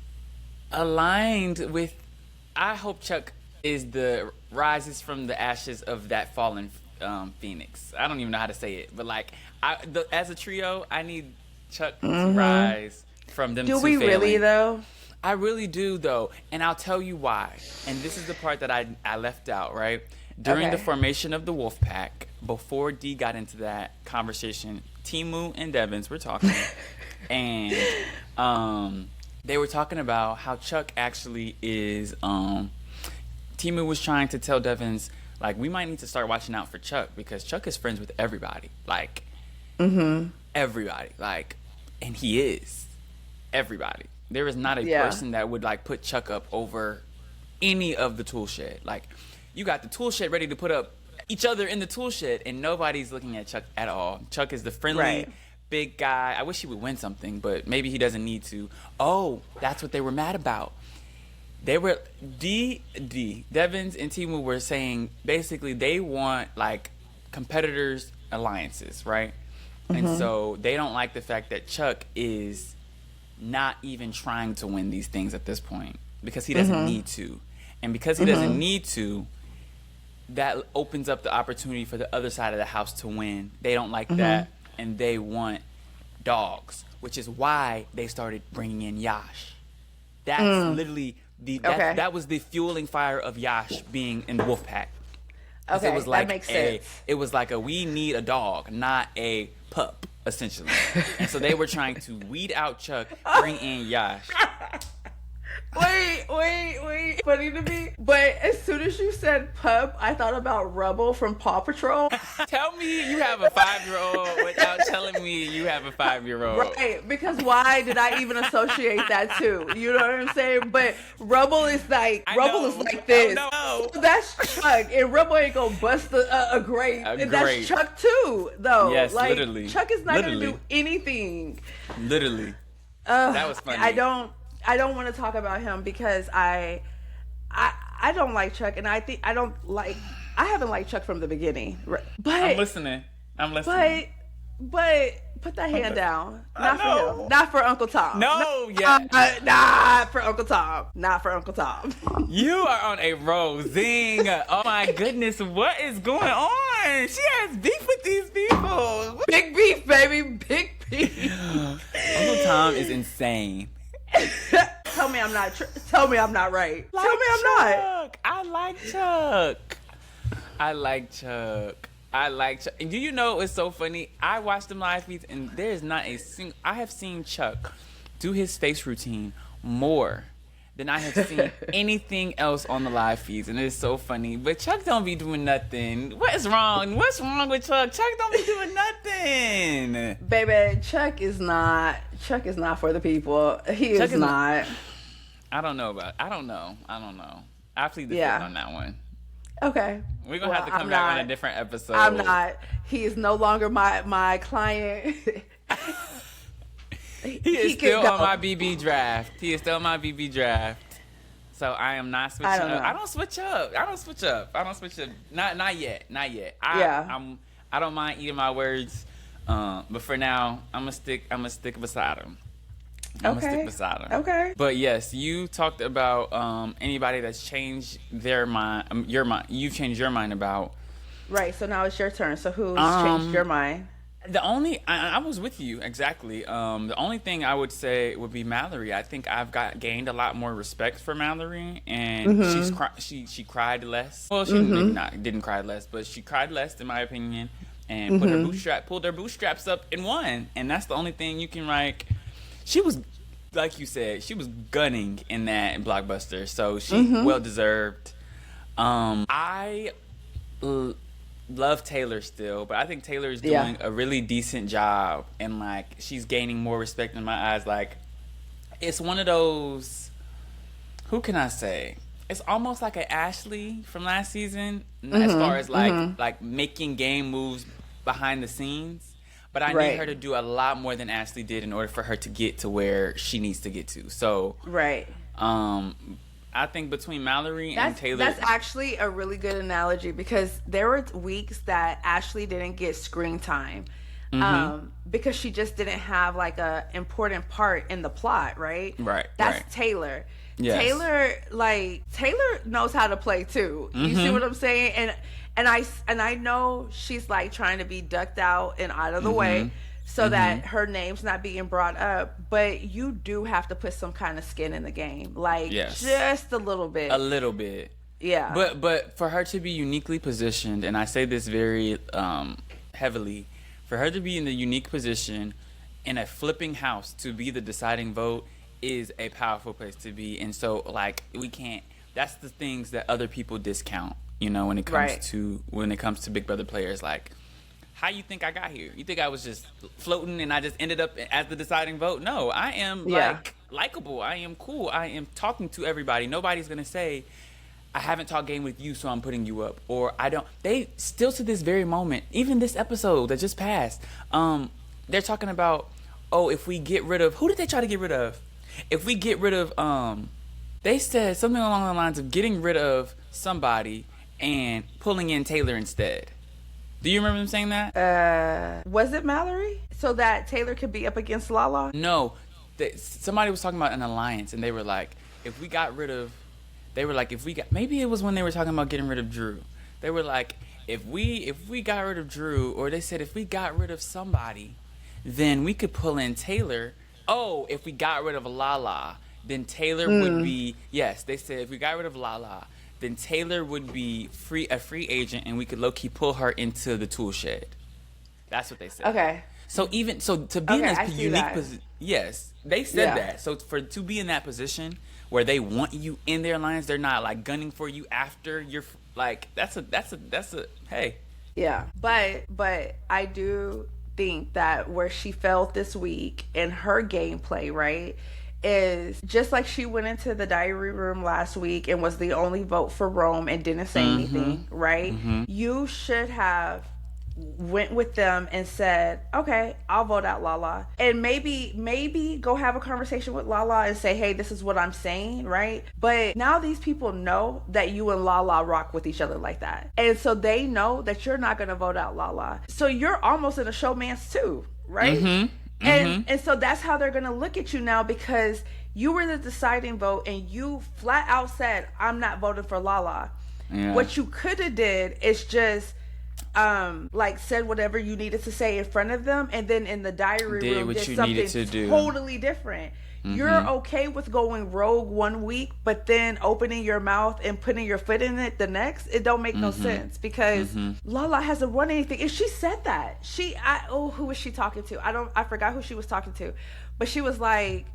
aligned with. I hope Chuck rises from the ashes of that fallen phoenix. I don't even know how to say it, but like as a trio, I need Chuck to rise. From them. Do we failing. Really though? I really do though, and I'll tell you why. And this is the part that I left out, right? During the formation of the wolf pack, before D got into that conversation, Temu and Devins were talking, and they were talking about how Chuck actually is. Temu was trying to tell Devins, like, we might need to start watching out for Chuck because Chuck is friends with everybody, like, everybody, like, and he is. Everybody. There is not a person that would like put Chuck up over any of the tool shed. Like, you got the tool shed ready to put up each other in the tool shed, and nobody's looking at Chuck at all. Chuck is the friendly big guy. I wish he would win something, but maybe he doesn't need to. Oh, that's what they were mad about. They were Devins and Temu were saying basically they want like competitors alliances, right? And so they don't like the fact that Chuck is not even trying to win these things at this point because he doesn't need to. And because he doesn't need to, that opens up the opportunity for the other side of the house to win. They don't like that, and they want dogs, which is why they started bringing in Yash. That's literally that was the fueling fire of Yash being in the wolf pack. Okay, it was like that makes sense. It was like we need a dog, not a pup, essentially. And so they were trying to weed out Chuck, bring in Yash. Wait. Funny to me. But as soon as you said pup, I thought about Rubble from Paw Patrol. Tell me you have a 5-year-old without telling me you have a 5-year-old. Right, because why did I even associate that too? You know what I'm saying? But Rubble is like this. No. So that's Chuck, and Rubble ain't gonna bust a grape. And that's Chuck too, though. Yes, like, literally. Chuck is not gonna do anything. Literally. That was funny. I don't want to talk about him because I don't like Chuck, and I haven't liked Chuck from the beginning. But I'm listening. But put that hand down. Not for him. Not for Uncle Tom. Not for Uncle Tom. Not for Uncle Tom. You are on a roll, Zing. Oh my goodness, what is going on? She has beef with these people. Big beef, baby. Big beef. Uncle Tom is insane. Tell me I'm not right. Tell me I'm not. I like Chuck. And do you know it's so funny? I watched them live feeds, and there is not a single. I have seen Chuck do his face routine more than I have seen anything else on the live feeds, and it's so funny. But Chuck don't be doing nothing. What is wrong? What's wrong with Chuck? Chuck don't be doing nothing. Baby, Chuck is not for the people. Chuck is not. I don't know. I plead the fifth on that one. Okay. We're going to have to come back on a different episode. I'm not. He is no longer my client. He is still on my BB draft. So I am not switching up. I don't switch up. Not yet. I don't mind eating my words. But for now, I'm gonna stick beside him. Okay. But yes, you talked about anybody that's changed their mind. Your mind. You've changed your mind about. Right. So now it's your turn. So who's changed your mind? I was with you exactly. The only thing I would say would be Mallory. I think I've gained a lot more respect for Mallory, and she cried less. Well, she didn't cry less, but she cried less in my opinion, and pulled her bootstraps up and won. And that's the only thing you can like. She was, like you said, she was gunning in that blockbuster, so she well deserved. I love Taylor still, but I think Taylor is doing a really decent job, and like she's gaining more respect in my eyes. Like it's one of those, who can I say? It's almost like an Ashley from last season, as far as like making game moves behind the scenes. But I need her to do a lot more than Ashley did in order for her to get to where she needs to get to. So I think between Mallory and Taylor, that's actually a really good analogy, because there were weeks that Ashley didn't get screen time because she just didn't have like a important part in the plot, right? That's Taylor. Yes. Taylor knows how to play too. You see what I'm saying? And I know she's like trying to be ducked out and out of the way so that her name's not being brought up, but you do have to put some kind of skin in the game, like just a little bit. Yeah. But for her to be uniquely positioned, and I say this very heavily, for her to be in the unique position in a flipping house to be the deciding vote is a powerful place to be. And so like that's the things that other people discount. You know, when it comes to Big Brother players, like, how you think I got here? You think I was just floating and I just ended up as the deciding vote? No, I am like likable. I am cool. I am talking to everybody. Nobody's gonna say I haven't talked game with you, so I'm putting you up, or I don't. They still to this very moment, even this episode that just passed, they're talking about, if we get rid of, who did they try to get rid of? If we get rid of, they said something along the lines of getting rid of somebody and pulling in Taylor instead. Do you remember them saying that? Was it Mallory? So that Taylor could be up against Lala? No. Somebody was talking about an alliance, and they were like, maybe it was when they were talking about getting rid of Drew. They were like, if we got rid of Drew, or they said if we got rid of somebody, then we could pull in Taylor. Oh, if we got rid of Lala, then Taylor would be, yes, they said if we got rid of Lala, then Taylor would be a free agent, and we could low-key pull her into the tool shed. That's what they said. Okay. So to be in I this see unique that. position, yes, they said Yeah. that. So to be in that position where they want you in their alliance, they're not like gunning for you after you're like that's a hey. Yeah, but I do think that where she felt this week in her gameplay, right, is just like she went into the diary room last week and was the only vote for Rome and didn't say anything, right? You should have went with them and said, okay, I'll vote out Lala, and maybe go have a conversation with Lala and say, hey, this is what I'm saying, right? But now these people know that you and Lala rock with each other like that, and so they know that you're not going to vote out Lala, so you're almost in a showmance too, right? And so that's how they're going to look at you now, because you were the deciding vote and you flat out said, I'm not voting for Lala. What you could have did is just like said whatever you needed to say in front of them, and then in the diary room did something totally different. You're okay with going rogue one week, but then opening your mouth and putting your foot in it the next? It don't make no sense, because Lala hasn't won anything. And she said that. Who was she talking to? I forgot who she was talking to, but she was like,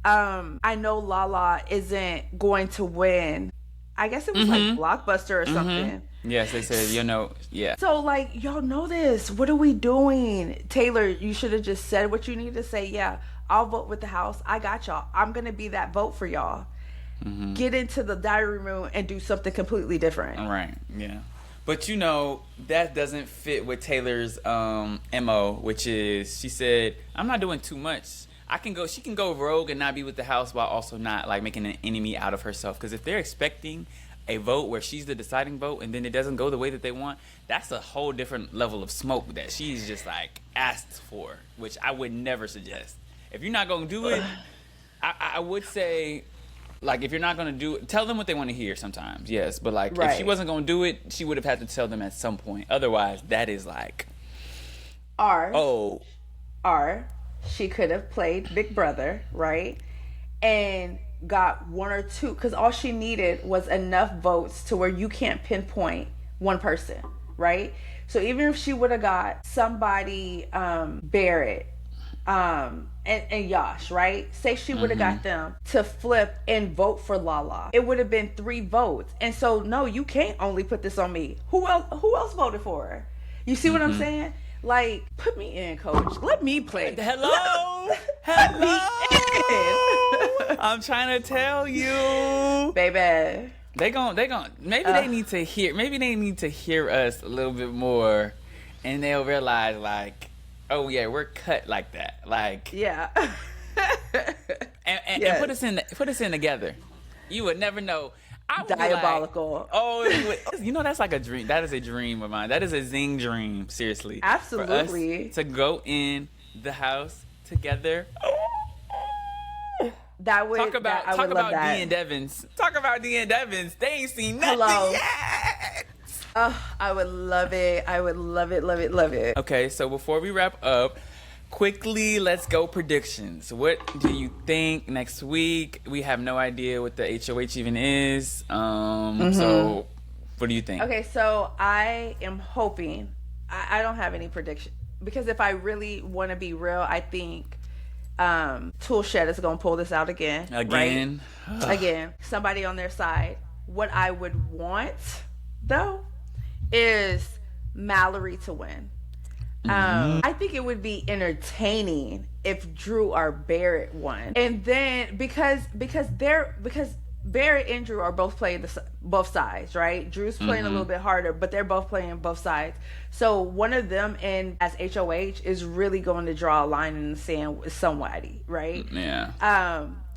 I know Lala isn't going to win. I guess it was like Blockbuster or something. Yes, they said, yeah. So, like, y'all know this. What are we doing? Taylor, you should have just said what you need to say. Yeah, I'll vote with the House. I got y'all. I'm going to be that vote for y'all. Get into the diary room and do something completely different. Right, yeah. But, that doesn't fit with Taylor's MO, which is, she said, I'm not doing too much. She can go rogue and not be with the House while also not, like, making an enemy out of herself. Because if they're expecting a vote where she's the deciding vote and then it doesn't go the way that they want, that's a whole different level of smoke that she's just, like, asked for, which I would never suggest. If you're not going to do it, I would say, like, if you're not going to do it, tell them what they want to hear sometimes, yes. But, like, if she wasn't going to do it, she would have had to tell them at some point. Otherwise, that is, like... She could have played Big Brother, right? And got one or two, because all she needed was enough votes to where you can't pinpoint one person, right? So even if she would have got somebody, Barrett, and Yash, right? Say she would have got them to flip and vote for Lala. It would have been 3 votes. And so, no, you can't only put this on me. Who else voted for her? You see what I'm saying? Like, put me in, coach. Let me play. Hello? I'm trying to tell you. Baby. Maybe they need to hear us a little bit more, and they'll realize, like, oh yeah, we're cut like that. Like, yeah. and put us in together. You would never know. Diabolical. That's like a dream. That is a dream of mine. That is a Zing dream. Seriously. Absolutely. For us to go in the House together. Talk about D and Devins. Talk about D and Devins. They ain't seen nothing yet. Oh, I would love it. I would love it, love it, love it. Okay, so before we wrap up, quickly, let's go predictions. What do you think next week? We have no idea what the HOH even is. So what do you think? Okay, so I am hoping, I don't have any prediction, because if I really want to be real, I think Toolshed is going to pull this out again. Again? Right? Again. Somebody on their side. What I would want, though, is Mallory to win. I think it would be entertaining if Drew or Barrett won, and then because Barrett and Drew are both playing both sides, right? Drew's playing a little bit harder, but they're both playing both sides. So one of them in as HOH is really going to draw a line in the sand with somebody, right? Yeah.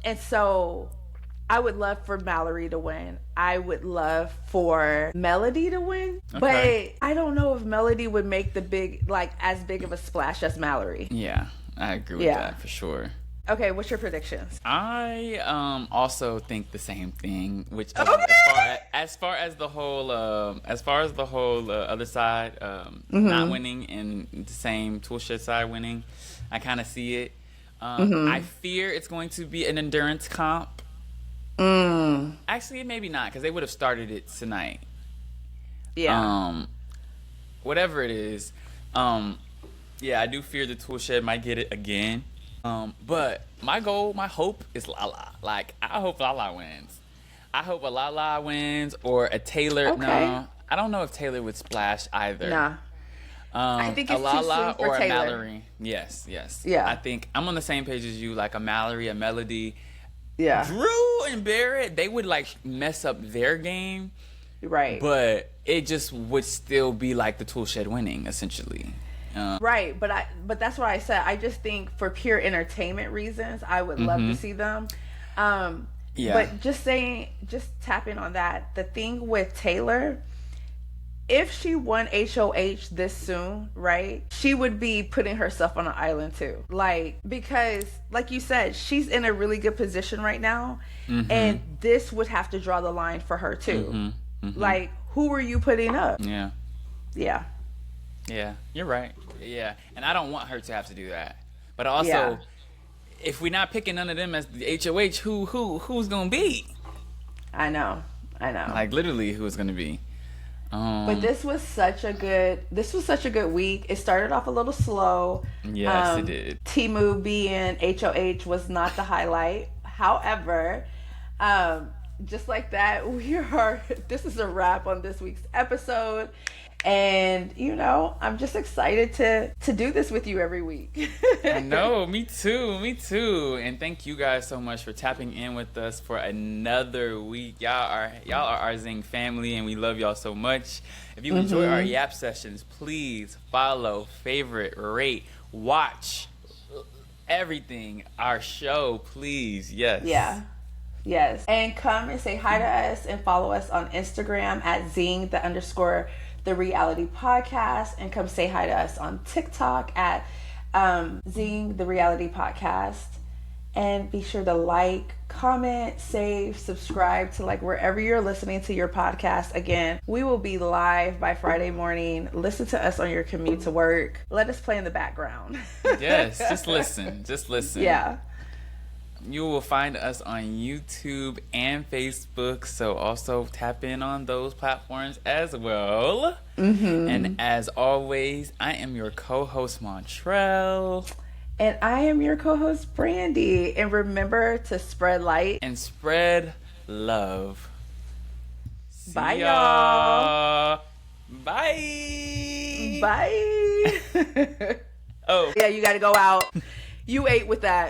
And so I would love for Mallory to win. I would love for Melody to win. Okay. But I don't know if Melody would make as big of a splash as Mallory. Yeah, I agree with that for sure. Okay, what's your predictions? I also think the same thing. Which as far as the whole other side not winning and the same Toolshed side winning, I kind of see it. I fear it's going to be an endurance comp. Actually, maybe not, because they would have started it tonight. Yeah. Whatever it is, Yeah, I do fear the tool shed might get it again. But my goal, my hope is Lala. Like, I hope Lala wins. I hope a Lala wins or a Taylor. Okay. No, I don't know if Taylor would splash either. Nah. I think it's a Lala too soon for or Taylor. A Mallory. Yes. Yeah. I think I'm on the same page as you. Like a Mallory, a Melody. Yeah. Drew and Barrett, they would like mess up their game. Right. But it just would still be like the tool shed winning, essentially. Right, but that's what I said. I just think for pure entertainment reasons, I would love to see them. Yeah. But just tapping on that, the thing with Taylor, if she won HOH this soon, right, she would be putting herself on an island too. Like, because like you said, she's in a really good position right now, and this would have to draw the line for her too. Like, who were you putting up? Yeah, you're right. Yeah, and I don't want her to have to do that. But also, if we're not picking none of them as the HOH, who's gonna be? I know. Like literally, who's gonna be? But this was such a good week. It started off a little slow. Yes, it did. Temu being HOH was not the highlight. However, just like that, this is a wrap on this week's episode. And, I'm just excited to do this with you every week. I know, me too. And thank you guys so much for tapping in with us for another week. Y'all are our Zing family, and we love y'all so much. If you enjoy our Yap sessions, please follow, favorite, rate, watch everything. Our show, please. Yes. Yeah. Yes. And come and say hi to us and follow us on Instagram at Zing _the reality podcast, and come say hi to us on TikTok at Zing the reality podcast. And be sure to like, comment, save, subscribe to wherever you're listening to your podcast. Again, we will be live by Friday morning. Listen to us on your commute to work. Let us play in the background. Yes, just listen. Yeah. You will find us on YouTube and Facebook, so also tap in on those platforms as well. And as always, I am your co-host, Montrell. And I am your co-host, Brandy. And remember to spread light and spread love. Bye, y'all. Bye. Bye. Oh. Yeah, you got to go out. You ate with that.